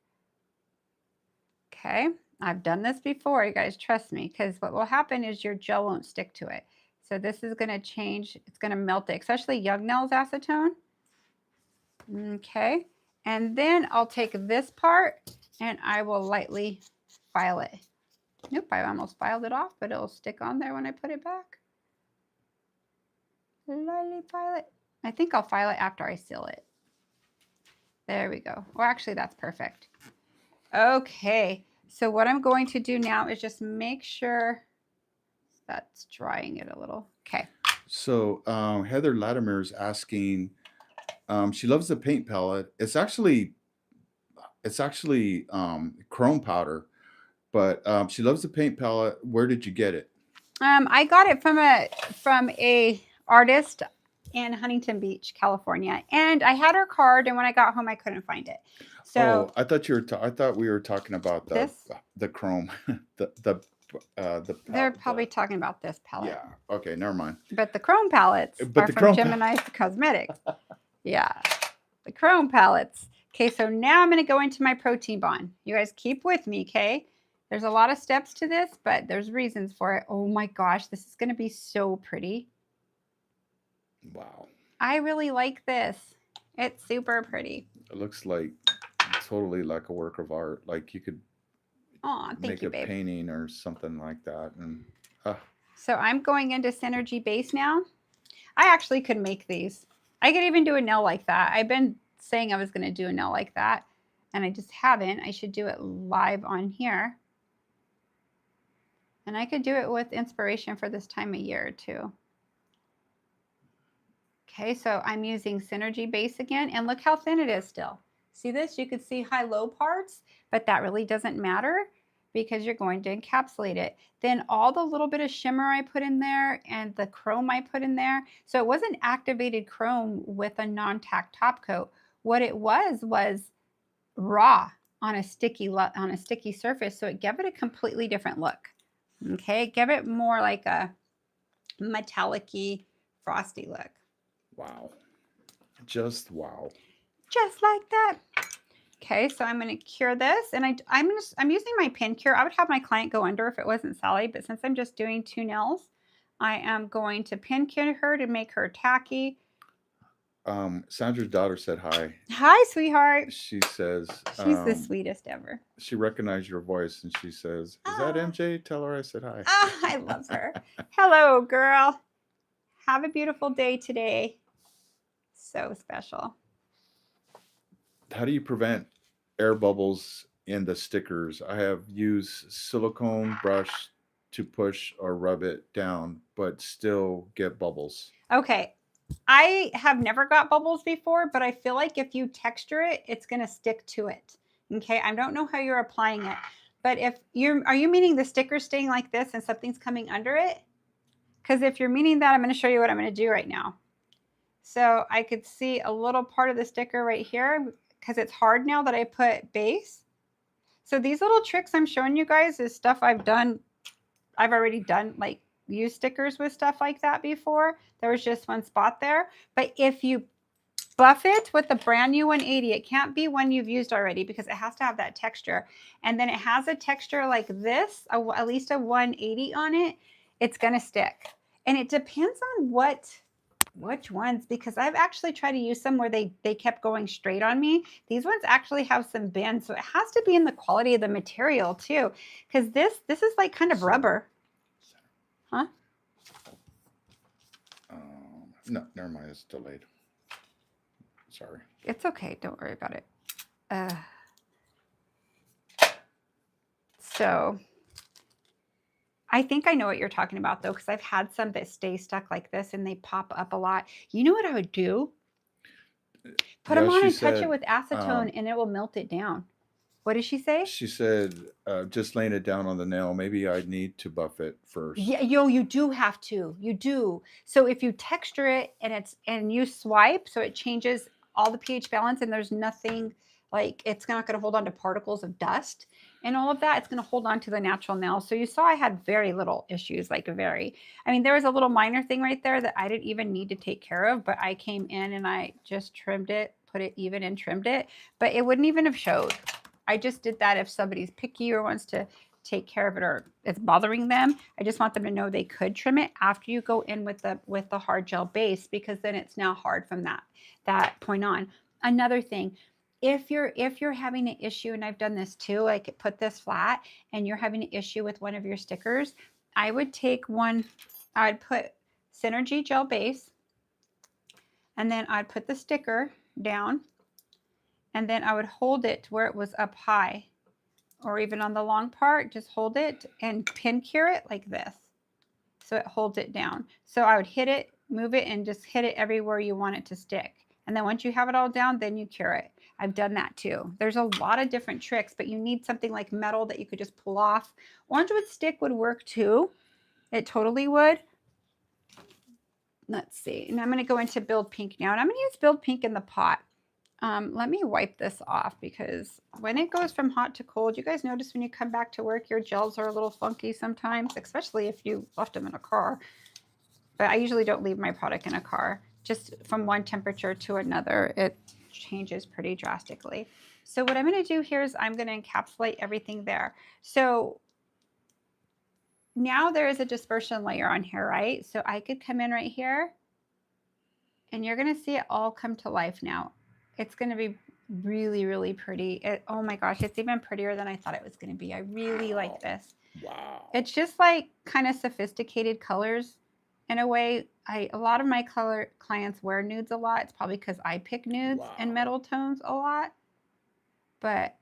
Okay. I've done this before, you guys, trust me, because what will happen is your gel won't stick to it. So this is going to change. It's going to melt it, especially Young Nails acetone. Okay. And then I'll take this part and I will lightly file it. Nope, I almost filed it off, but it'll stick on there when I put it back. Lightly file it. I think I'll file it after I seal it. There we go. Well, actually, that's perfect. Okay. So what I'm going to do now is just make sure that's drying it a little. Okay. So Heather Latimer is asking, she loves the paint palette. It's actually chrome powder, but she loves the paint palette. Where did you get it? I got it from a artist in Huntington Beach, California, and I had her card, and when I got home, I couldn't find it. So I thought I thought we were talking about the chrome, They're probably talking about this palette. Yeah. Okay. Never mind. But the chrome palettes are from Gemini Cosmetics. Yeah. The chrome palettes. Okay. So now I'm going to go into my protein bond. You guys keep with me. Okay. There's a lot of steps to this, but there's reasons for it. Oh my gosh. This is going to be so pretty. Wow. I really like this. It's super pretty. It looks like totally like a work of art. Like you could make a painting or something like that. And so I'm going into Synergy Base now. I actually could make these. I could even do a nail like that. I've been saying I was going to do a nail like that, and I just haven't. I should do it live on here. And I could do it with inspiration for this time of year too. Okay, so I'm using Synergy Base again, and look how thin it is still. See this? You could see high-low parts, but that really doesn't matter because you're going to encapsulate it. Then all the little bit of shimmer I put in there and the chrome I put in there. So it wasn't activated chrome with a non-tack top coat. What it was raw on a sticky surface, so it gave it a completely different look. Okay, give it more like a metallic-y, frosty look. Wow. Just wow. Just like that. Okay, so I'm going to cure this, and I'm using my pin cure. I would have my client go under if it wasn't Sally, but since I'm just doing 2 nails, I am going to pin cure her to make her tacky. Sandra's daughter said hi. Hi, sweetheart. She says She's the sweetest ever. she recognized your voice and she says, "Is that MJ? Tell her I said hi." I love her. Hello, girl. Have a beautiful day today. So special. How do you prevent air bubbles in the stickers? I have used silicone brush to push or rub it down, but still get bubbles. Okay. I have never got bubbles before, but I feel like if you texture it, it's going to stick to it. Okay. I don't know how you're applying it, but are you meaning the sticker staying like this and something's coming under it? Because if you're meaning that, I'm going to show you what I'm going to do right now. So I could see a little part of the sticker right here because it's hard now that I put base. So these little tricks I'm showing you guys is stuff I've already done, like use stickers with stuff like that before. There was just one spot there. But if you buff it with a brand new 180, it can't be one you've used already because it has to have that texture. And then it has a texture like this, at least a 180 on it, it's going to stick. And it depends on which ones, because I've actually tried to use some where they kept going straight on me. These ones actually have some bends, so it has to be in the quality of the material too, because this is like kind of rubber. Huh? No, never mind. It's delayed. Sorry. It's okay. Don't worry about it. So I think I know what you're talking about, though, because I've had some that stay stuck like this and they pop up a lot. You know what I would do? Put them on and touch it with acetone and it will melt it down. What did she say? She said, just laying it down on the nail, maybe I need to buff it first. Yeah, you do have to. You do. So if you texture it and you swipe, so it changes all the pH balance and there's nothing, like it's not going to hold on to particles of dust and all of that. It's going to hold on to the natural nail. So you saw I had very little issues, I mean, there was a little minor thing right there that I didn't even need to take care of, but I came in and I just trimmed it, put it even and trimmed it, but it wouldn't even have showed. I just did that if somebody's picky or wants to take care of it or it's bothering them. I just want them to know they could trim it after you go in with the hard gel base, because then it's now hard from that point on. Another thing, if you're having an issue, and I've done this too, like put this flat and you're having an issue with one of your stickers, I would take I'd put Synergy gel base, and then I'd put the sticker down, and then I would hold it where it was up high, or even on the long part, just hold it and pin cure it like this. So it holds it down. So I would hit it, move it, and just hit it everywhere you want it to stick. And then once you have it all down, then you cure it. I've done that too. There's a lot of different tricks, but you need something like metal that you could just pull off. Orange wood stick would work too. It totally would. Let's see. And I'm going to go into Build Pink now. And I'm going to use Build Pink in the pot. Let me wipe this off, because when it goes from hot to cold, you guys notice when you come back to work, your gels are a little funky sometimes, especially if you left them in a car. But I usually don't leave my product in a car. Just from one temperature to another, it changes pretty drastically. So what I'm going to do here is I'm going to encapsulate everything there. So now there is a dispersion layer on here, right? So I could come in right here, and you're going to see it all come to life now. It's going to be really, really pretty. Oh my gosh, it's even prettier than I thought it was going to be. I really like this. Wow. It's just like kind of sophisticated colors in a way. A lot of my color clients wear nudes a lot. It's probably because I pick nudes and metal tones a lot. But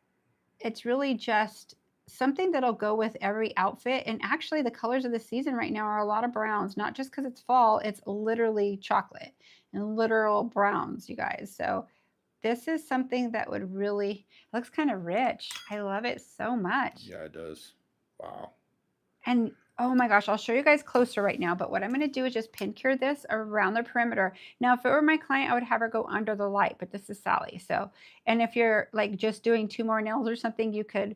it's really just something that'll go with every outfit. And actually the colors of the season right now are a lot of browns, not just because it's fall. It's literally chocolate and literal browns, you guys. So this is something that would really, looks kind of rich. I love it so much. Yeah, it does. Wow. And oh my gosh, I'll show you guys closer right now. But what I'm going to do is just pin cure this around the perimeter. Now, if it were my client, I would have her go under the light, but this is Sally. So, and if you're like just doing 2 more nails or something, you could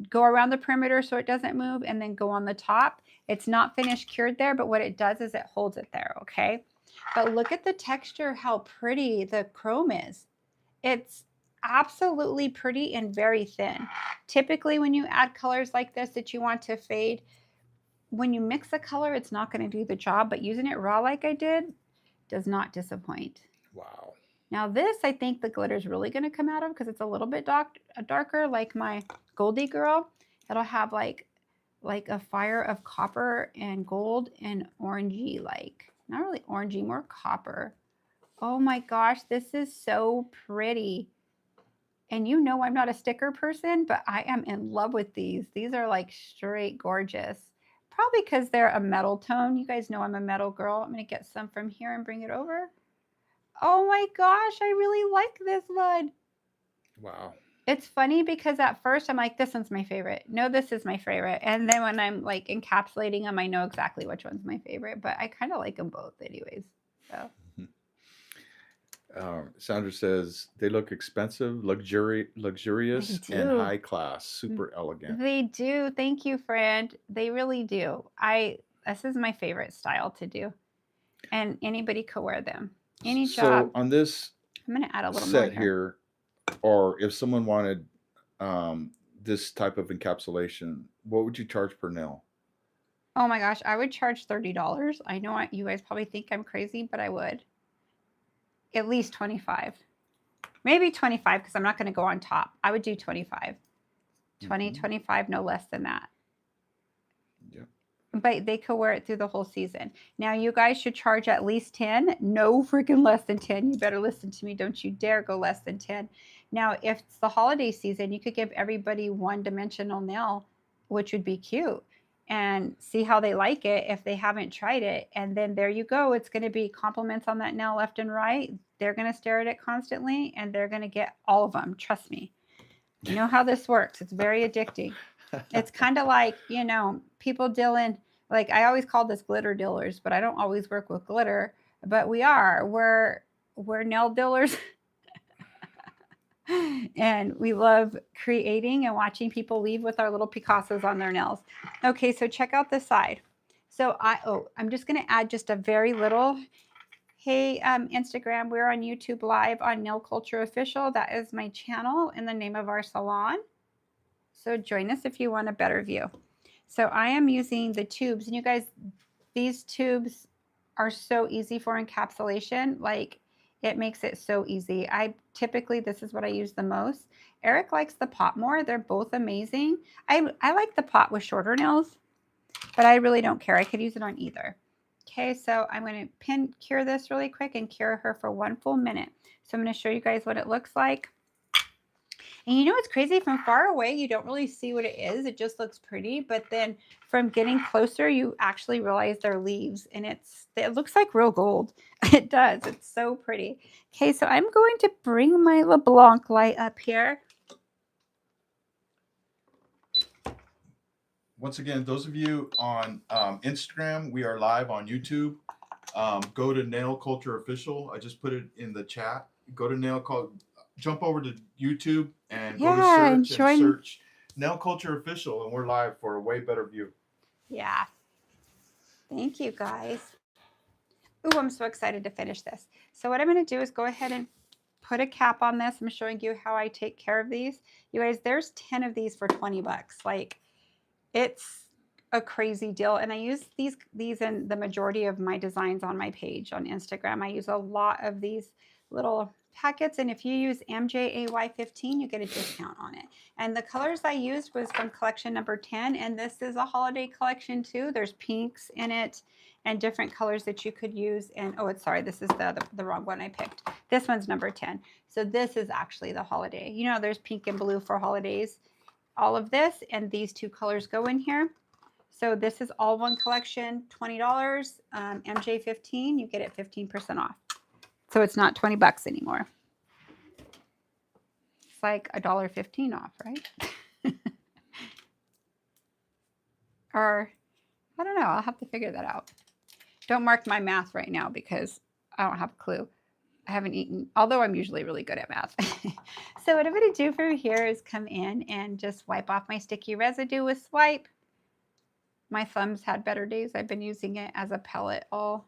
go around the perimeter so it doesn't move, and then go on the top. It's not finished cured there, but what it does is it holds it there, okay? But look at the texture, how pretty the chrome is. It's absolutely pretty and very thin. Typically, when you add colors like this that you want to fade, when you mix a color, it's not going to do the job, but using it raw like I did does not disappoint. Wow. Now this, I think the glitter is really going to come out of because it's a little bit darker, like my Goldie girl. It'll have like a fire of copper and gold and orangey, like not really orangey, more copper. Oh my gosh, this is so pretty. And you know I'm not a sticker person, but I am in love with these. These are like straight gorgeous. Probably because they're a metal tone. You guys know I'm a metal girl. I'm going to get some from here and bring it over. Oh my gosh, I really like this one. Wow. It's funny because at first I'm like, this one's my favorite. No, this is my favorite. And then when I'm like encapsulating them, I know exactly which one's my favorite. But I kind of like them both anyways. So. Sandra says they look expensive, luxurious, and high class, super elegant. They do. Thank you, friend. They really do. This is my favorite style to do, and anybody could wear them. Any job. So on this, I'm gonna add a little set more here. Or if someone wanted this type of encapsulation, what would you charge per nail? Oh my gosh, I would charge $30. I know you guys probably think I'm crazy, but I would. At least 25, maybe 25, because I'm not going to go on top. I would do 25, 20, 25, no less than that. Yeah. But they could wear it through the whole season. Now you guys should charge at least 10, no freaking less than 10. You better listen to me. Don't you dare go less than 10. Now, if it's the holiday season, you could give everybody one-dimensional nail, which would be cute, and see how they like it if they haven't tried it. And then there you go. It's going to be compliments on that nail left and right. They're going to stare at it constantly, and they're going to get all of them. Trust me. You know how this works. It's very addicting. It's kind of like, people dealing, like I always call this glitter dealers, but I don't always work with glitter, but we're nail dealers. And we love creating and watching people leave with our little Picassos on their nails. Okay, so check out the side. So I'm just going to add just a very little. Hey, Instagram, we're on YouTube Live on Nail Culture Official. That is my channel and the name of our salon. So join us if you want a better view. So I am using the tubes. And you guys, these tubes are so easy for encapsulation. Like, it makes it so easy. This is what I use the most. Eric likes the pot more. They're both amazing. I like the pot with shorter nails, but I really don't care. I could use it on either. Okay, so I'm going to cure this really quick and cure her for 1 full minute. So I'm going to show you guys what it looks like. And you know what's crazy? From far away, you don't really see what it is. It just looks pretty. But then from getting closer, you actually realize they're leaves. And it looks like real gold. It does. It's so pretty. Okay, so I'm going to bring my LeBlanc light up here. Once again, those of you on Instagram, we are live on YouTube. Go to Nail Culture Official. I just put it in the chat. Go to jump over to YouTube and go to search Nail Culture Official, and we're live for a way better view. Yeah. Thank you, guys. Ooh, I'm so excited to finish this. So what I'm going to do is go ahead and put a cap on this. I'm showing you how I take care of these. You guys, there's 10 of these for 20 bucks. Like, it's a crazy deal. And I use these in the majority of my designs on my page on Instagram. I use a lot of these little packets, and if you use MJAY15, you get a discount on it. And the colors I used was from collection number 10, and this is a holiday collection too. There's pinks in it and different colors that you could use. And this is the wrong one I picked. This one's number 10. So this is actually the holiday. There's pink and blue for holidays. All of this and these two colors go in here. So this is all one collection, $20. MJ15, you get it 15% off. So it's not 20 bucks anymore. It's like $1.15 off, right? Or, I don't know. I'll have to figure that out. Don't mark my math right now because I don't have a clue. I haven't eaten, although I'm usually really good at math. So what I'm going to do from here is come in and just wipe off my sticky residue with Swipe. My thumbs had better days. I've been using it as a pellet all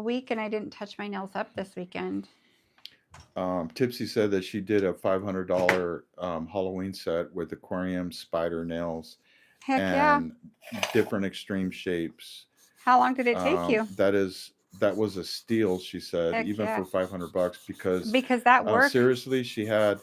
week, and I didn't touch my nails up this weekend. Tipsy said that she did a $500 Halloween set with aquarium spider nails Heck yeah. and different extreme shapes. How long did it take you? That was a steal, she said, Heck even yeah. for $500 because that worked. seriously, she had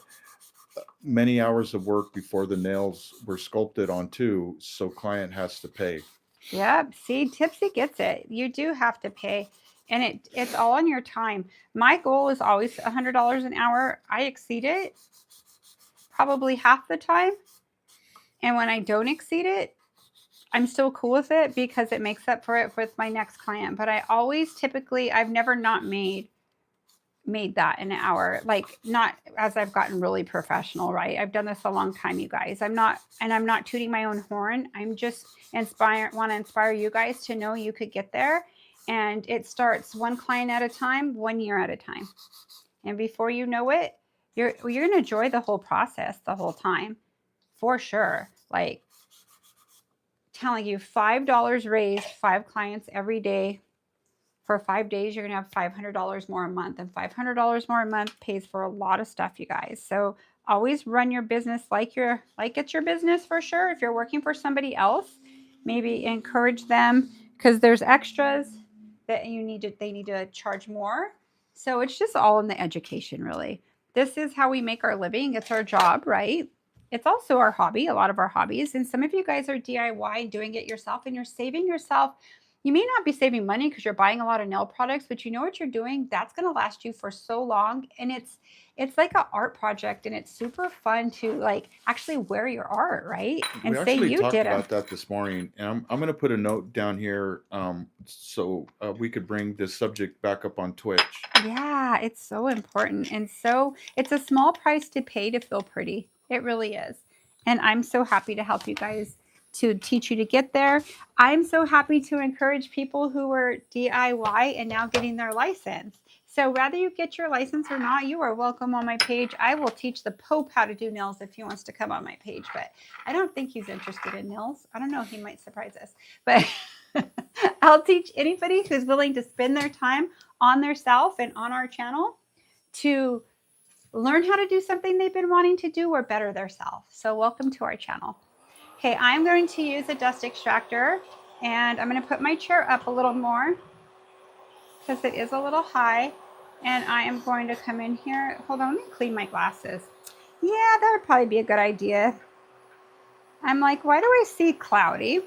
many hours of work before the nails were sculpted on too, so client has to pay. Yep. See, Tipsy gets it. You do have to pay, and it's all on your time. My goal is always $100 an hour. I exceed it probably half the time, and when I don't exceed it, I'm still cool with it because it makes up for it with my next client. But I always typically, I've never not made that in an hour, like not as I've gotten really professional, right? I've done this a long time, you guys. I'm not tooting my own horn. I'm just want to inspire you guys to know you could get there. And it starts one client at a time, 1 year at a time. And before you know it, you're going to enjoy the whole process the whole time, for sure. Like, telling you, $5 raised, 5 clients every day. For 5 days, you're going to have $500 more a month, and $500 more a month pays for a lot of stuff, you guys. So always run your business like it's your business, for sure. If you're working for somebody else, maybe encourage them, because there's extras that they need to charge more. So it's just all in the education, really. This is how we make our living. It's our job, right? It's also our hobby, a lot of our hobbies. And some of you guys are DIY and doing it yourself, and you're saving yourself. You may not be saving money because you're buying a lot of nail products, but you know what you're doing? That's going to last you for so long. And it's like an art project, and it's super fun to like actually wear your art, right? And We say actually you talked did about it. that this morning, and I'm going to put a note down here so we could bring this subject back up on Twitch. Yeah, it's so important. And so it's a small price to pay to feel pretty. It really is. And I'm so happy to help you guys, to teach you to get there. I'm so happy to encourage people who are DIY and now getting their license. So whether you get your license or not, you are welcome on my page. I will teach the Pope how to do nails if he wants to come on my page, but I don't think he's interested in nails. I don't know. He might surprise us, but I'll teach anybody who's willing to spend their time on their self and on our channel to learn how to do something they've been wanting to do or better their self. So welcome to our channel. Okay, I'm going to use a dust extractor, and I'm going to put my chair up a little more because it is a little high. And I am going to come in here. Hold on, let me clean my glasses. Yeah, that would probably be a good idea. I'm like, why do I see cloudy?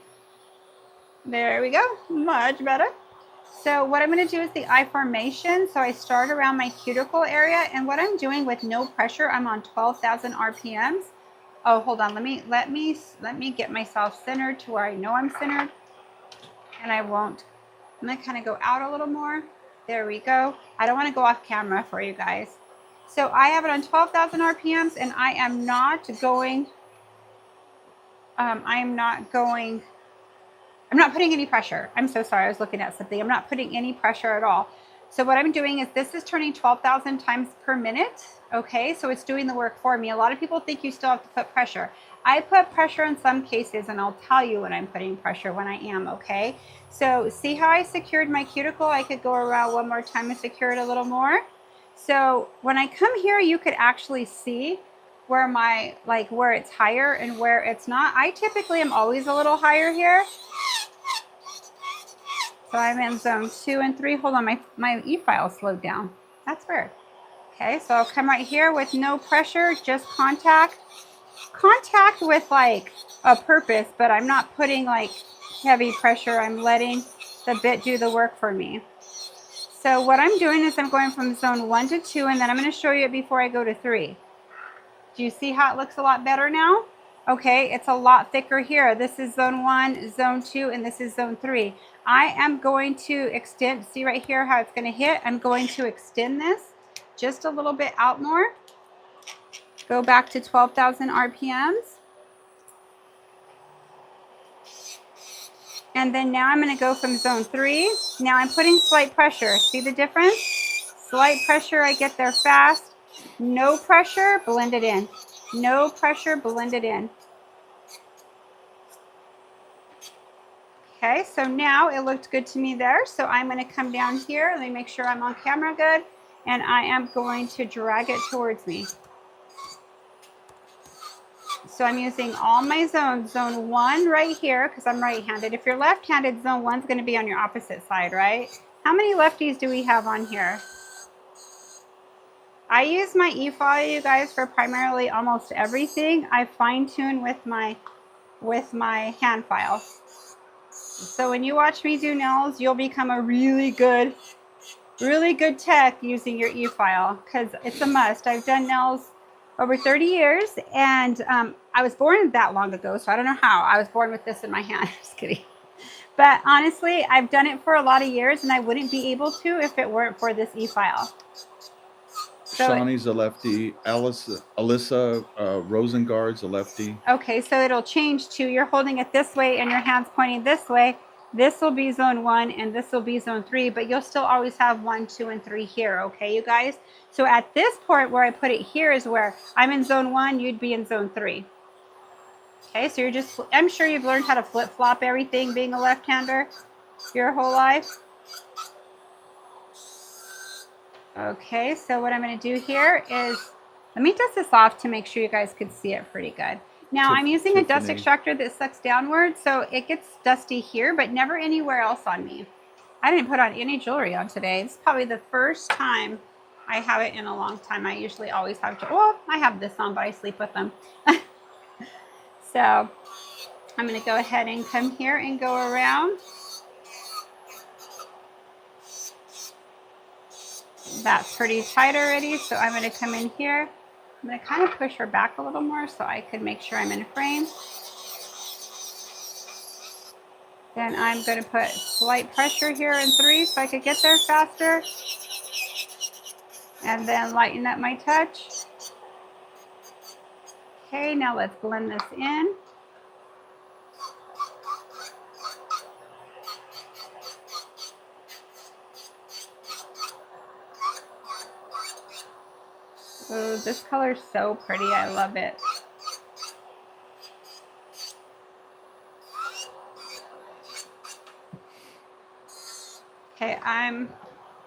There we go, much better. So what I'm going to do is the eye formation. So I start around my cuticle area, and what I'm doing with no pressure, I'm on 12,000 RPMs. Oh, hold on. Let me get myself centered to where I know I'm centered, and I won't. I'm going to kind of go out a little more. There we go. I don't want to go off camera for you guys. So I have it on 12,000 RPMs, and I am not going. I'm not putting any pressure. I'm so sorry. I was looking at something. I'm not putting any pressure at all. So what I'm doing is this is turning 12,000 times per minute. Okay, so it's doing the work for me. A lot of people think you still have to put pressure. I put pressure in some cases, and I'll tell you when I'm putting pressure, when I am, okay? So see how I secured my cuticle? I could go around one more time and secure it a little more. So when I come here, you could actually see where where it's higher and where it's not. I typically am always a little higher here. So I'm in zone 2 and 3. Hold on, my e-file slowed down. That's weird. Okay, so I'll come right here with no pressure, just contact with like a purpose, but I'm not putting like heavy pressure. I'm letting the bit do the work for me. So what I'm doing is I'm going from zone 1 to 2, and then I'm going to show you it before I go to 3. Do you see how it looks a lot better now? Okay, it's a lot thicker here. This is zone 1, zone 2, and this is zone 3. I am going to extend, see right here how it's going to hit? I'm going to extend this just a little bit out more. Go back to 12,000 RPMs. And then now I'm going to go from zone 3. Now I'm putting slight pressure. See the difference? Slight pressure, I get there fast. No pressure, blend it in. No pressure, blend it in. Okay, so now it looked good to me there. So I'm going to come down here. Let me make sure I'm on camera good. And I am going to drag it towards me. So I'm using all my zones. Zone 1 right here, because I'm right-handed. If you're left-handed, zone 1 is going to be on your opposite side, right? How many lefties do we have on here? I use my e-file, you guys, for primarily almost everything. I fine-tune with my hand file. So when you watch me do nails, you'll become a really good tech using your e-file, because it's a must. I've done nails over 30 years, and I was born that long ago, so I don't know how. I was born with this in my hand. Just kidding. But honestly, I've done it for a lot of years, and I wouldn't be able to if it weren't for this e-file. So Shawnee's a lefty. Alyssa Rosengard's a lefty. Okay, so it'll change to you're holding it this way and your hand's pointing this way. This will be zone 1 and this will be zone 3, but you'll still always have 1, 2, and 3 here, okay, you guys? So at this point where I put it here is where I'm in zone 1, you'd be in zone 3. Okay, so I'm sure you've learned how to flip-flop everything being a left-hander your whole life. Okay, so what I'm going to do here is, let me dust this off to make sure you guys could see it pretty good. Now I'm using a dust extractor that sucks downward, so it gets dusty here, but never anywhere else on me. I didn't put on any jewelry on today. It's probably the first time I have it in a long time. I usually always have, well, I have this on, but I sleep with them. So I'm going to go ahead and come here and go around. That's pretty tight already, so I'm going to come in here. I'm going to kind of push her back a little more so I can make sure I'm in frame. Then I'm going to put slight pressure here in 3 so I could get there faster. And then lighten up my touch. Okay, now let's blend this in. Oh, this color is so pretty. I love it. Okay,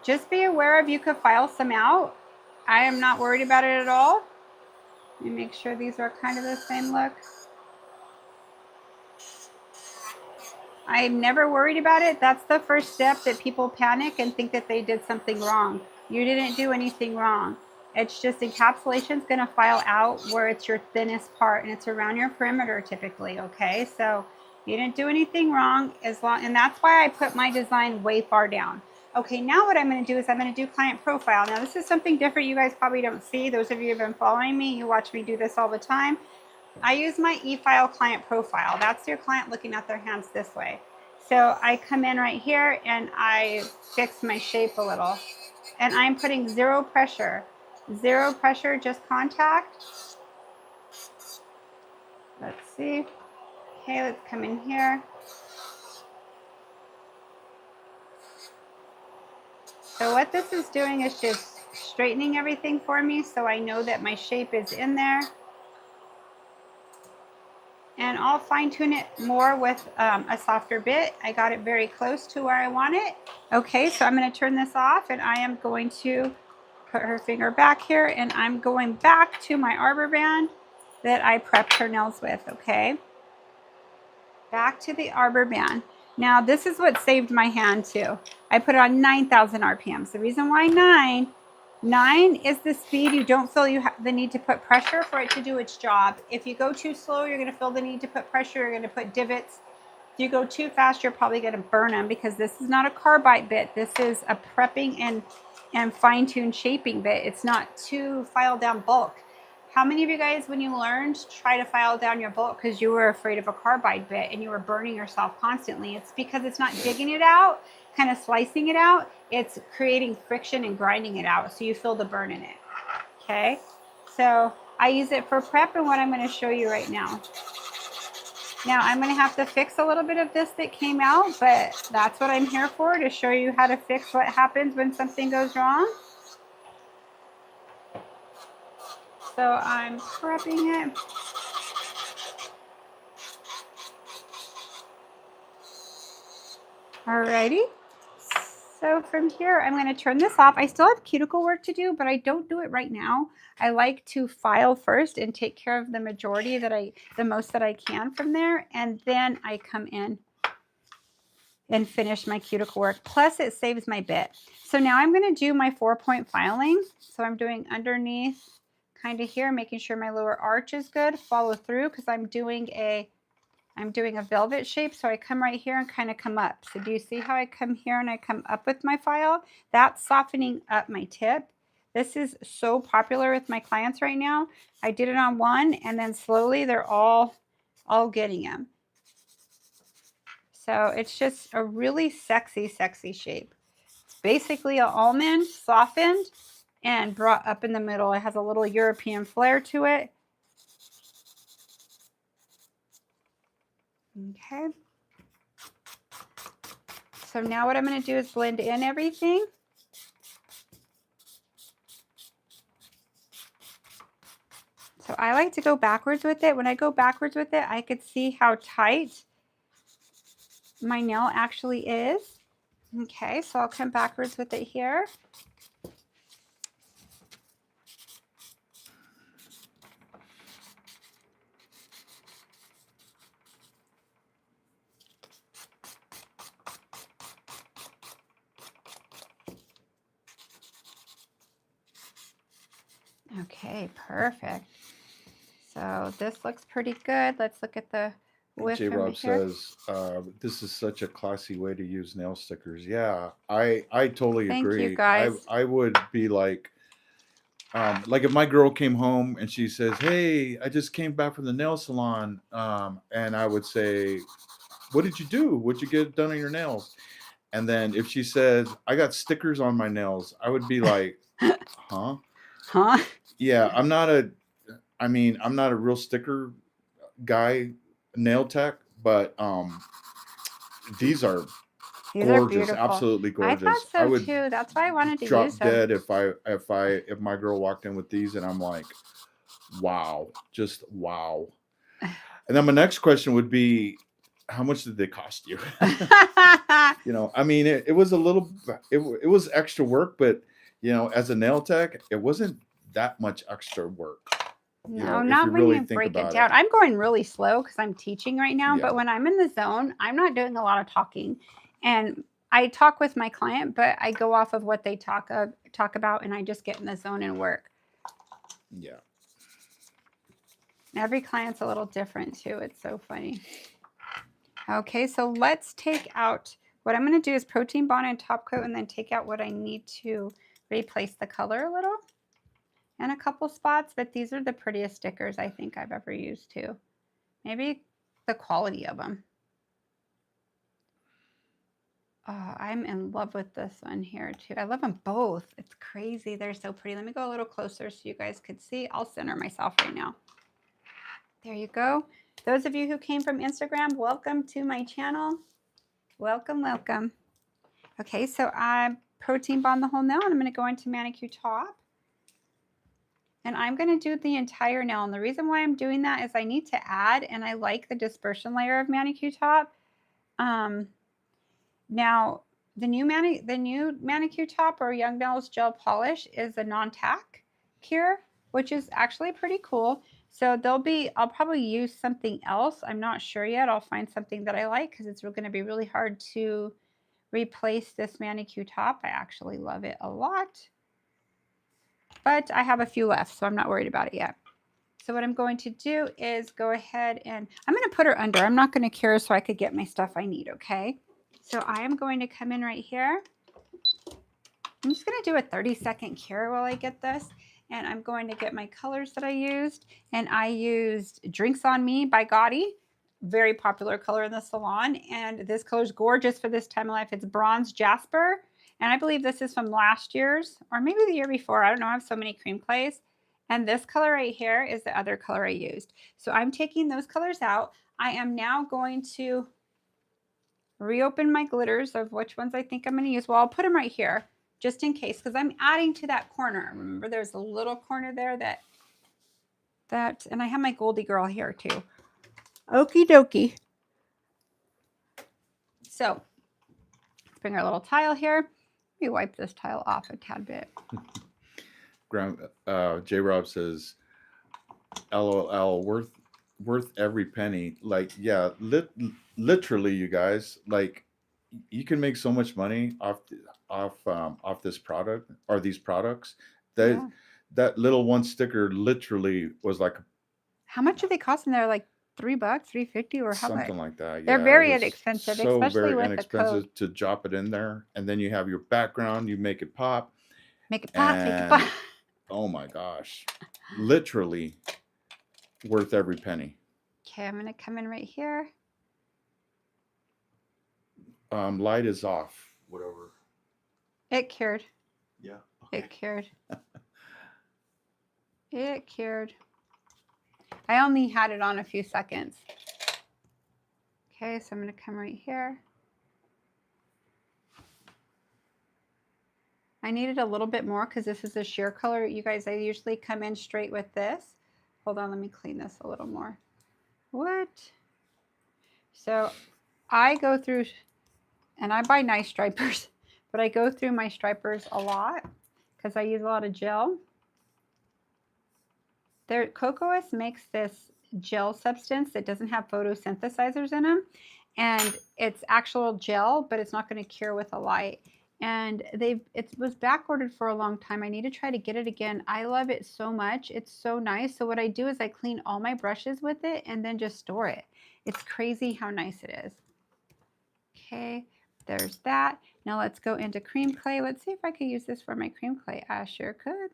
just be aware of you could file some out. I am not worried about it at all. Let me make sure these are kind of the same look. I'm never worried about it. That's the first step that people panic and think that they did something wrong. You didn't do anything wrong. It's just encapsulation is going to file out where it's your thinnest part, and it's around your perimeter typically, okay? So you didn't do anything wrong, and that's why I put my design way far down. Okay, now what I'm going to do is I'm going to do client profile. Now this is something different you guys probably don't see. Those of you who have been following me, you watch me do this all the time. I use my e-file client profile. That's your client looking at their hands this way. So I come in right here and I fix my shape a little. And I'm putting zero pressure. Zero pressure, just contact. Let's see. Okay, let's come in here. So what this is doing is just straightening everything for me so I know that my shape is in there. And I'll fine tune it more with a softer bit. I got it very close to where I want it. Okay, so I'm going to turn this off and I am going to put her finger back here and I'm going back to my arbor band that I prepped her nails with, okay? Back to the arbor band. Now this is what saved my hand too. I put it on 9,000 RPMs. The reason why 9 is the speed you don't feel you have the need to put pressure for it to do its job. If you go too slow, you're going to feel the need to put pressure. You're going to put divots. If you go too fast, you're probably going to burn them because this is not a carbide bit. This is a prepping and fine-tuned shaping bit. It's not to file down bulk. How many of you guys, when you learned, try to file down your bulk because you were afraid of a carbide bit and you were burning yourself constantly? It's because it's not digging it out, kind of slicing it out. It's creating friction and grinding it out so you feel the burn in it. Okay, so I use it for prep and what I'm going to show you right now. Now I'm going to have to fix a little bit of this that came out, but that's what I'm here for, to show you how to fix what happens when something goes wrong. So I'm prepping it. Alrighty. So from here, I'm going to turn this off. I still have cuticle work to do, but I don't do it right now. I like to file first and take care of the majority the most that I can from there. And then I come in and finish my cuticle work. Plus it saves my bit. So now I'm going to do my 4-point filing. So I'm doing underneath kind of here, making sure my lower arch is good. Follow through because I'm doing a velvet shape. So I come right here and kind of come up. So do you see how I come here and I come up with my file? That's softening up my tip. This is so popular with my clients right now. I did it on one and then slowly they're all getting them. So it's just a really sexy, sexy shape. It's basically an almond softened and brought up in the middle. It has a little European flair to it. Okay. So now what I'm going to do is blend in everything. So I like to go backwards with it. When I go backwards with it, I could see how tight my nail actually is. Okay, so I'll come backwards with it here. Okay, perfect. So this looks pretty good. Let's look at the width J. from Rob here. says, this is such a classy way to use nail stickers. Yeah, I totally Thank you, agree. guys. I would be like if my girl came home and she says, "Hey, I just came back from the nail salon," and I would say, "What did you do? What'd you get done on your nails?" And then if she says, "I got stickers on my nails," I would be like, "Huh?" Huh? Yeah, I'm not a real sticker guy, nail tech, but these are These are gorgeous, beautiful. absolutely I gorgeous. thought I so would too. That's why I wanted to drop use them. dead if my girl walked in with these and I'm like, wow, just wow. And then my next question would be, how much did they cost you? You know, I mean, it was a little, it was extra work, but you know, as a nail tech, it wasn't that much extra work. You No, know, if not you when really you think break it about down. it. I'm going really slow because I'm teaching right now, Yeah. but when I'm in the zone, I'm not doing a lot of talking. And I talk with my client, but I go off of what they talk about, and I just get in the zone and work. Yeah. Every client's a little different too. It's so funny. Okay, so let's take out, what I'm going to do is protein bond and top coat and then take out what I need to replace the color a little and a couple spots, but these are the prettiest stickers I think I've ever used too. Maybe the quality of them. Oh, I'm in love with this one here too. I love them both. It's crazy. They're so pretty. Let me go a little closer so you guys could see. I'll center myself right now. There you go. Those of you who came from Instagram, welcome to my channel. Welcome, welcome. Okay, so I protein bond the whole nail and I'm going to go into manicure top. And I'm going to do the entire nail. And the reason why I'm doing that is I need to add, and I like the dispersion layer of manicure top. Now, the new manicure top or Young Nails gel polish is a non-tack cure, which is actually pretty cool. So I'll probably use something else. I'm not sure yet. I'll find something that I like because it's going to be really hard to replace this manicure top. I actually love it a lot. But I have a few left, so I'm not worried about it yet. So what I'm going to do is go ahead and I'm going to put her under. I'm not going to cure so I could get my stuff I need, okay? So I am going to come in right here. I'm just going to do a 30-second cure while I get this. And I'm going to get my colors that I used. And I used Drinks on Me by Gotti. Very popular color in the salon. And this color is gorgeous for this time of life. It's Bronze Jasper. And I believe this is from last year's or maybe the year before. I don't know. I have so many cream clays. And this color right here is the other color I used. So I'm taking those colors out. I am now going to reopen my glitters of which ones I think I'm going to use. Well, I'll put them right here just in case because I'm adding to that corner. Remember, there's a little corner there that That, and I have my Goldie girl here too. Okie dokie. So let's bring our little tile here. Let me wipe this tile off a tad bit. J Rob says, LOL, worth every penny. Like, yeah, literally, you guys, like, you can make so much money off this product or these products. That Yeah. that little one sticker literally was like How much do they cost in there? Like $3, $3.50, or how much? something like that. They're Yeah, it very was inexpensive, so especially very with the code. inexpensive to drop it in there, and then you have your background. You make it pop, Make it pop, make it pop. and oh my gosh, literally worth every penny. Okay, I'm gonna come in right here. Light is off. Whatever. It cured. Yeah. Okay. It cured. It cured. I only had it on a few seconds. Okay, so I'm gonna come right here. I needed a little bit more because this is a sheer color. You guys, I usually come in straight with this. Hold on, let me clean this a little more. What? So I go through, and I buy nice stripers, but I go through my stripers a lot because I use a lot of gel. Cocoas makes this gel substance that doesn't have photosynthesizers in them, and it's actual gel, but it's not going to cure with a light. And it was back ordered for a long time. I need to try to get it again. I love it so much. It's so nice. So what I do is I clean all my brushes with it and then just store it. It's crazy how nice it is. Okay, there's that. Now let's go into cream clay. Let's see if I could use this for my cream clay. I sure could.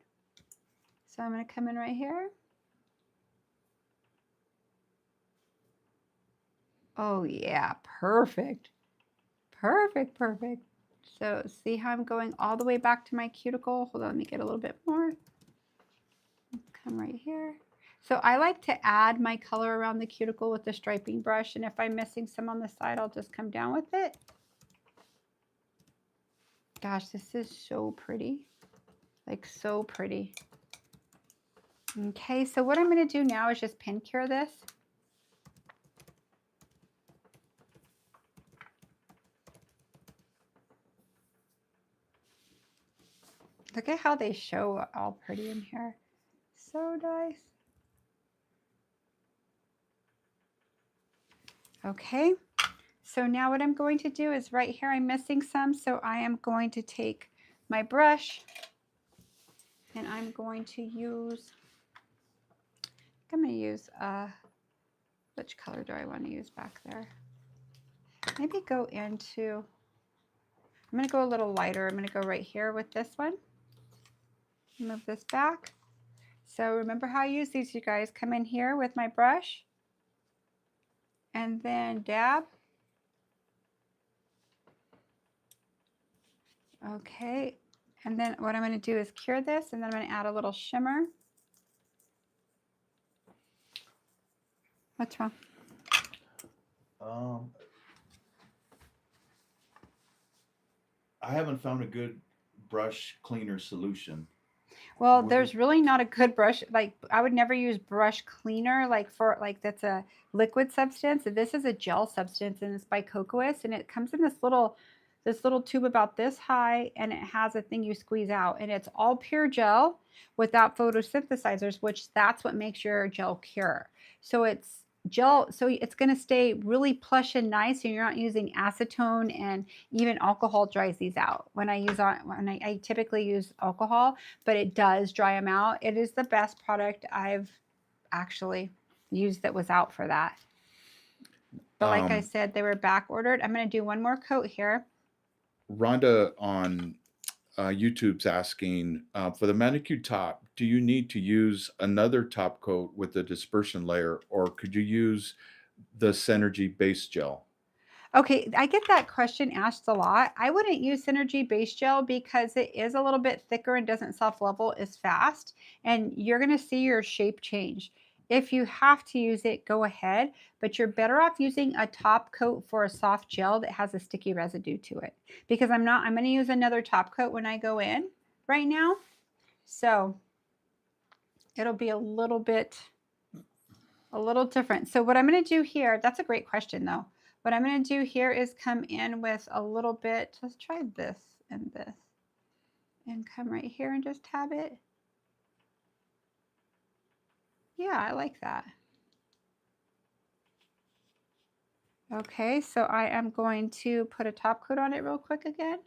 So I'm going to come in right here. Oh yeah, perfect. Perfect, perfect. So see how I'm going all the way back to my cuticle? Hold on, let me get a little bit more. Come right here. So I like to add my color around the cuticle with the striping brush, and if I'm missing some on the side, I'll just come down with it. Gosh, this is so pretty. Like so pretty. Okay, so what I'm going to do now is just pin cure this. Look at how they show all pretty in here. So nice. Okay, so now what I'm going to do is right here I'm missing some, so I am going to take my brush and I'm going to use, I'm going to use, which color do I want to use back there? Maybe go into, I'm going to go a little lighter. I'm going to go right here with this one. Move this back. So remember how I use these, you guys. Come in here with my brush and then dab. Okay, and then what I'm going to do is cure this, and then I'm going to add a little shimmer. What's wrong? I haven't found a good brush cleaner solution. Well, there's really not a good brush. Like I would never use brush cleaner that's a liquid substance. This is a gel substance, and it's by Cocoas, and it comes in this little tube about this high, and it has a thing you squeeze out, and it's all pure gel without photosynthesizers, which that's what makes your gel cure. So it's gel, so it's going to stay really plush and nice, and you're not using acetone, and even alcohol dries these out. When I typically use alcohol, but it does dry them out. It is the best product I've actually used that was out for that. But like I said, they were back ordered. I'm going to do one more coat here. Rhonda on YouTube's asking, for the manicured top, do you need to use another top coat with the dispersion layer, or could you use the Synergy base gel? Okay, I get that question asked a lot. I wouldn't use Synergy base gel because it is a little bit thicker and doesn't self-level as fast, and you're going to see your shape change. If you have to use it, go ahead, but you're better off using a top coat for a soft gel that has a sticky residue to it, because I'm going to use another top coat when I go in right now. So it'll be a little bit A little different. So what I'm going to do here, that's a great question though. What I'm going to do here is come in with a little bit, let's try this and this, and come right here and just tab it. Yeah, I like that. Okay, so I am going to put a top coat on it real quick again.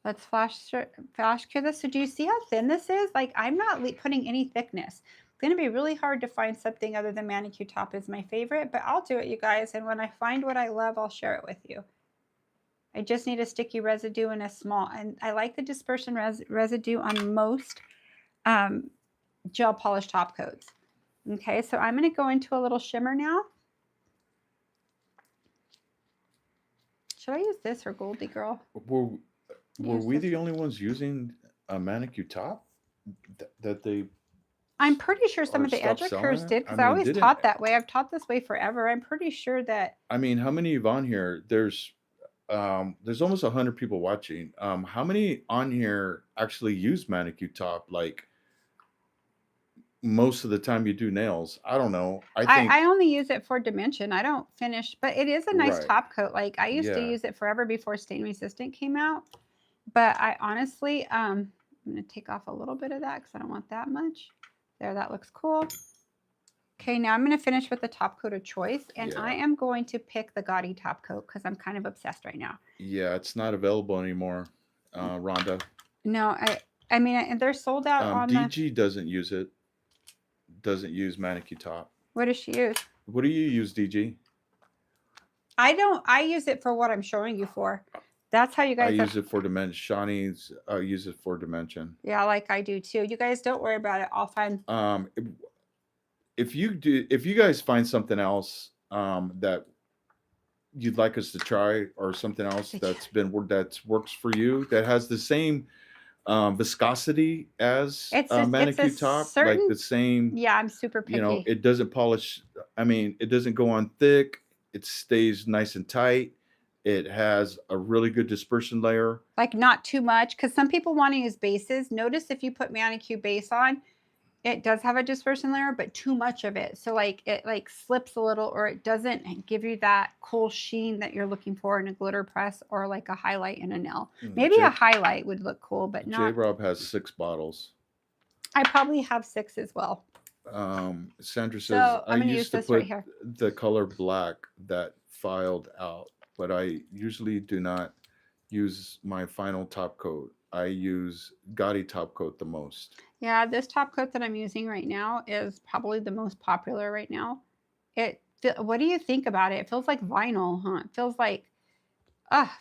Let's flash cure this. So do you see how thin this is? Like, I'm not putting any thickness. It's going to be really hard to find something other than manicure top is my favorite, but I'll do it, you guys. And when I find what I love, I'll share it with you. I just need a sticky residue and a small, and I like the dispersion residue on most gel polish top coats. Okay, so I'm going to go into a little shimmer now. Should I use this or Goldie Girl? Were we the only ones using a manicure top that they? I'm pretty sure some of the educators did, because I always taught that way. I've taught this way forever. I'm pretty sure that. I mean, how many of on here? There's almost 100 people watching. How many on here actually use manicure top? Like most of the time you do nails. I don't know. I only use it for dimension. I don't finish, but it is a nice top coat. Like I used to use it forever before Stain Resistant came out. But I honestly, I'm going to take off a little bit of that because I don't want that much. There, that looks cool. Okay, now I'm going to finish with the top coat of choice. And I am going to pick the Gotti top coat because I'm kind of obsessed right now. Yeah, it's not available anymore, Rhonda. No, I mean, they're sold out on DG doesn't use it. Doesn't use manicure top. What does she use? What do you use, DG? I use it for what I'm showing you for. That's how you guys. I use it for dimension. Shawnee's use it for dimension. Yeah, like I do too. You guys don't worry about it. I'll find. If you guys find something else that you'd like us to try, or something else that works for you, that has the same viscosity as manicure top, like the same. Yeah, I'm super picky. You know, it doesn't polish. I mean, it doesn't go on thick. It stays nice and tight. It has a really good dispersion layer. Like not too much, because some people want to use bases. Notice if you put manicure base on, it does have a dispersion layer, but too much of it. So like it like slips a little, or it doesn't give you that cool sheen that you're looking for in a glitter press or like a highlight in a nail. Maybe a highlight would look cool, but not. J-Rob has 6 bottles. I probably have 6 as well. Sandra says, so I used to put the color black that filed out, but I usually do not use my final top coat. I use Gotti top coat the most. Yeah, this top coat that I'm using right now is probably the most popular right now. What do you think about it? It feels like vinyl, huh? It feels like,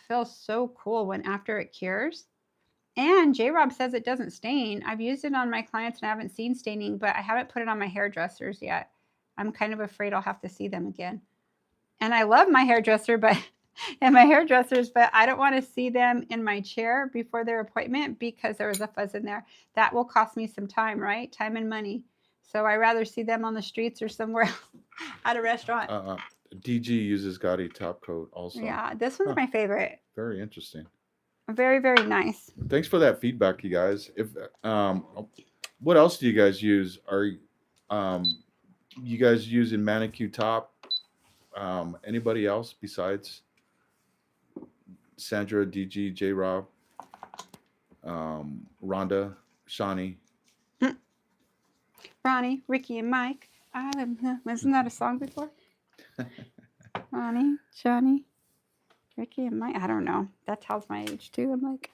feels so cool when after it cures. And J-Rob says it doesn't stain. I've used it on my clients and I haven't seen staining, but I haven't put it on my hairdressers yet. I'm kind of afraid I'll have to see them again. And I love my hairdresser, but I don't want to see them in my chair before their appointment because there was a fuzz in there. That will cost me some time, right? Time and money. So I rather see them on the streets or somewhere else at a restaurant. DG uses Gotti top coat also. Yeah, this one's my favorite. Very interesting. Very, very nice. Thanks for that feedback, you guys. If what else do you guys use? Are you guys using manicure top? Anybody else besides Sandra, DG, J-Rob, Rhonda, Shawnee? Ronnie, Ricky, and Mike. Isn't that a song before? Ronnie, Shawnee, Ricky, and Mike. I don't know. That tells my age too. I'm like,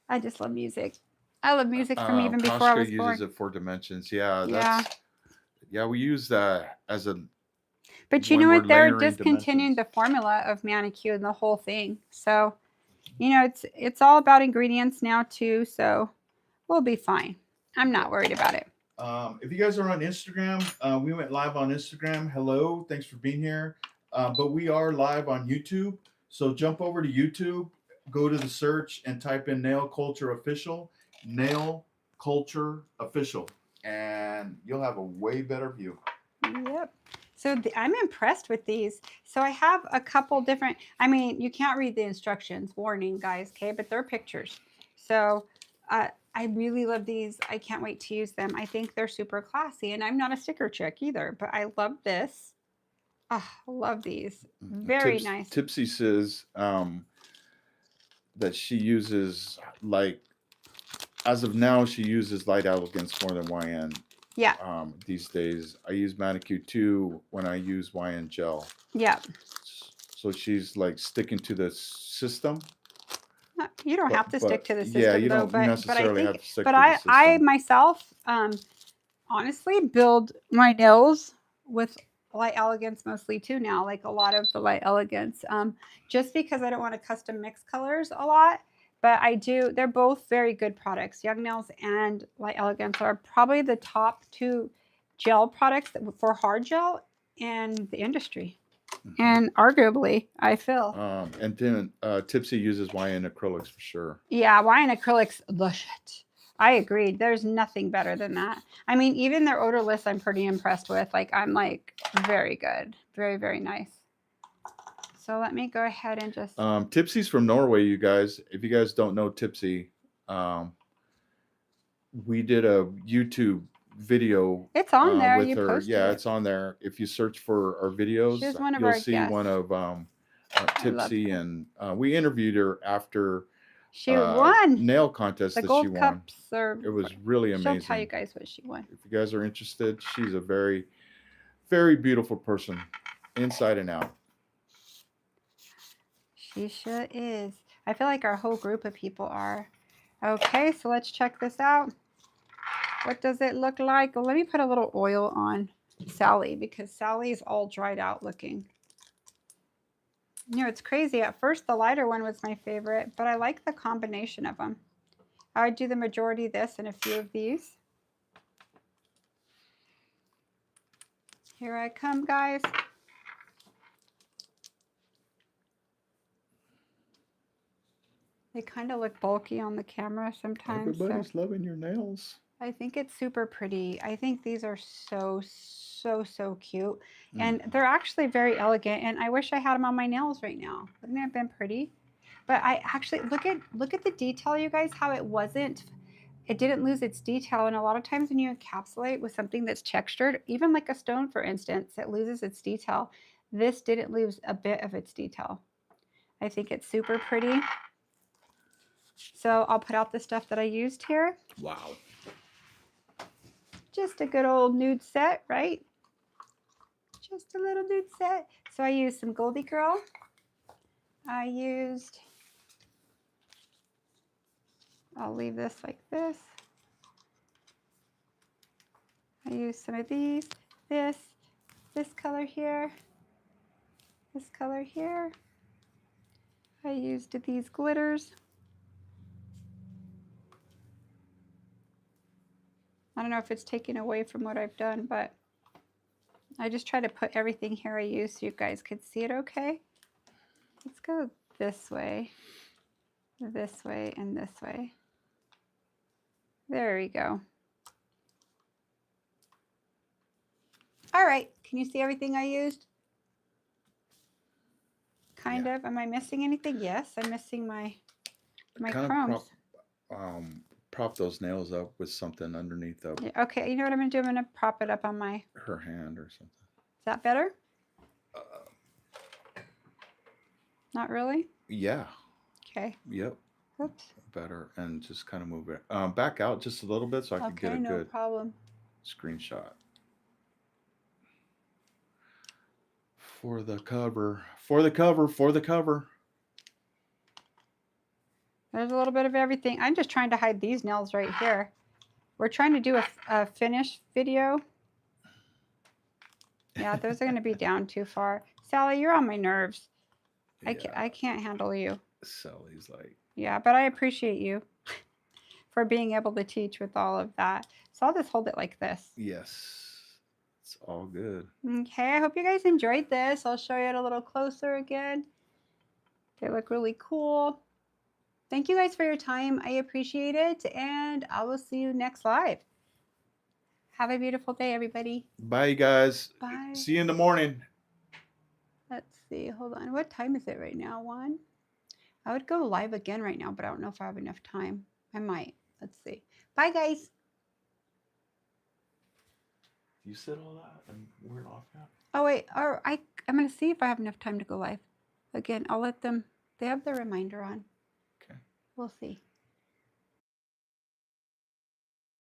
I just love music. I love music from even before I was born. Uses it for dimensions. Yeah. We use that as a. But you know what? They're discontinuing the formula of manicure and the whole thing. So, you know, it's all about ingredients now too. So we'll be fine. I'm not worried about it. If you guys are on Instagram, we went live on Instagram. Hello. Thanks for being here. But we are live on YouTube. So jump over to YouTube, go to the search and type in Nail Culture Official. Nail Culture Official. And you'll have a way better view. Yep. So I'm impressed with these. So I have a couple different, I mean, you can't read the instructions, warning guys, okay, but they're pictures. So I really love these. I can't wait to use them. I think they're super classy, and I'm not a sticker chick either, but I love this. Ah, love these. Very nice. Tipsy says that she uses like as of now she uses light elegance more than YN. Yeah. These days I use Manicure too when I use YN gel. Yeah. So she's like sticking to the system. You don't have to stick to the system, yeah, you though. don't necessarily have to stick but to the system. I myself, honestly, build my nails with light elegance mostly too now. Like a lot of the light elegance, just because I don't want to custom mix colors a lot. But I do. They're both very good products. Young Nails and Light Elegance are probably the top two gel products for hard gel in the industry. And arguably, I feel. And then Tipsy uses YN acrylics for sure. Yeah, YN acrylics, the shit. I agreed. There's nothing better than that. I mean, even their odorless, I'm pretty impressed with. Like, I'm like, very good. Very, very nice. So let me go ahead and just... Tipsy's from Norway, you guys. If you guys don't know Tipsy, we did a YouTube video. It's on there. With you her. posted Yeah, it. it's on there. If you search for our videos, you'll see guests. one of Tipsy, and we interviewed her after she won nail contest the that gold she won. cups. It was really amazing. She'll tell you guys what she won. If you guys are interested, she's a very, very beautiful person, inside and out. She sure is. I feel like our whole group of people are. Okay, so let's check this out. What does it look like? Well, let me put a little oil on Sally because Sally's all dried out looking. You know, it's crazy. At first, the lighter one was my favorite, but I like the combination of them. I would do the majority of this and a few of these. Here I come, guys. They kind of look bulky on the camera sometimes. Everybody's loving your nails. I think it's super pretty. I think these are so cute. And they're actually very elegant. And I wish I had them on my nails right now. Wouldn't it have been pretty? But I actually, look at the detail, you guys, how it didn't lose its detail. And a lot of times when you encapsulate with something that's textured, even like a stone, for instance, it loses its detail. This didn't lose a bit of its detail. I think it's super pretty. So I'll put out the stuff that I used here. Wow. Just a good old nude set, right? Just a little nude set. So I used some Goldie Girl. I'll leave this like this. I used some of these, this color here, this color here. I used these glitters. I don't know if it's taking away from what I've done, but I just try to put everything here I use so you guys could see it okay. Let's go this way, and this way. There we go. All right, can you see everything I used? Kind of. Am I missing anything? Yes, I'm missing my chromes. Prop those nails up with something underneath of. Yeah, okay, you know what I'm gonna do? I'm gonna prop it up on her hand or something. Is that better? Not really? Yeah. Okay. Yep. Oops. Better, and just kind of move it back out just a little bit so I can get a good problem. Screenshot. For the cover. For the cover. There's a little bit of everything. I'm just trying to hide these nails right here. We're trying to do a finish video. Yeah, those are going to be down too far. Sally, you're on my nerves. Yeah. I can't handle you. Sally's like... Yeah, but I appreciate you for being able to teach with all of that. So I'll just hold it like this. Yes. It's all good. Okay, I hope you guys enjoyed this. I'll show you it a little closer again. They look really cool. Thank you guys for your time. I appreciate it. And I will see you next live. Have a beautiful day, everybody. Bye, you guys. Bye. See you in the morning. Let's see. Hold on. What time is it right now? 1? I would go live again right now, but I don't know if I have enough time. I might. Let's see. Bye, guys. You said all that and we're off yet? Oh, wait. I'm going to see if I have enough time to go live. Again, I'll let them, they have the reminder on. Okay. We'll see.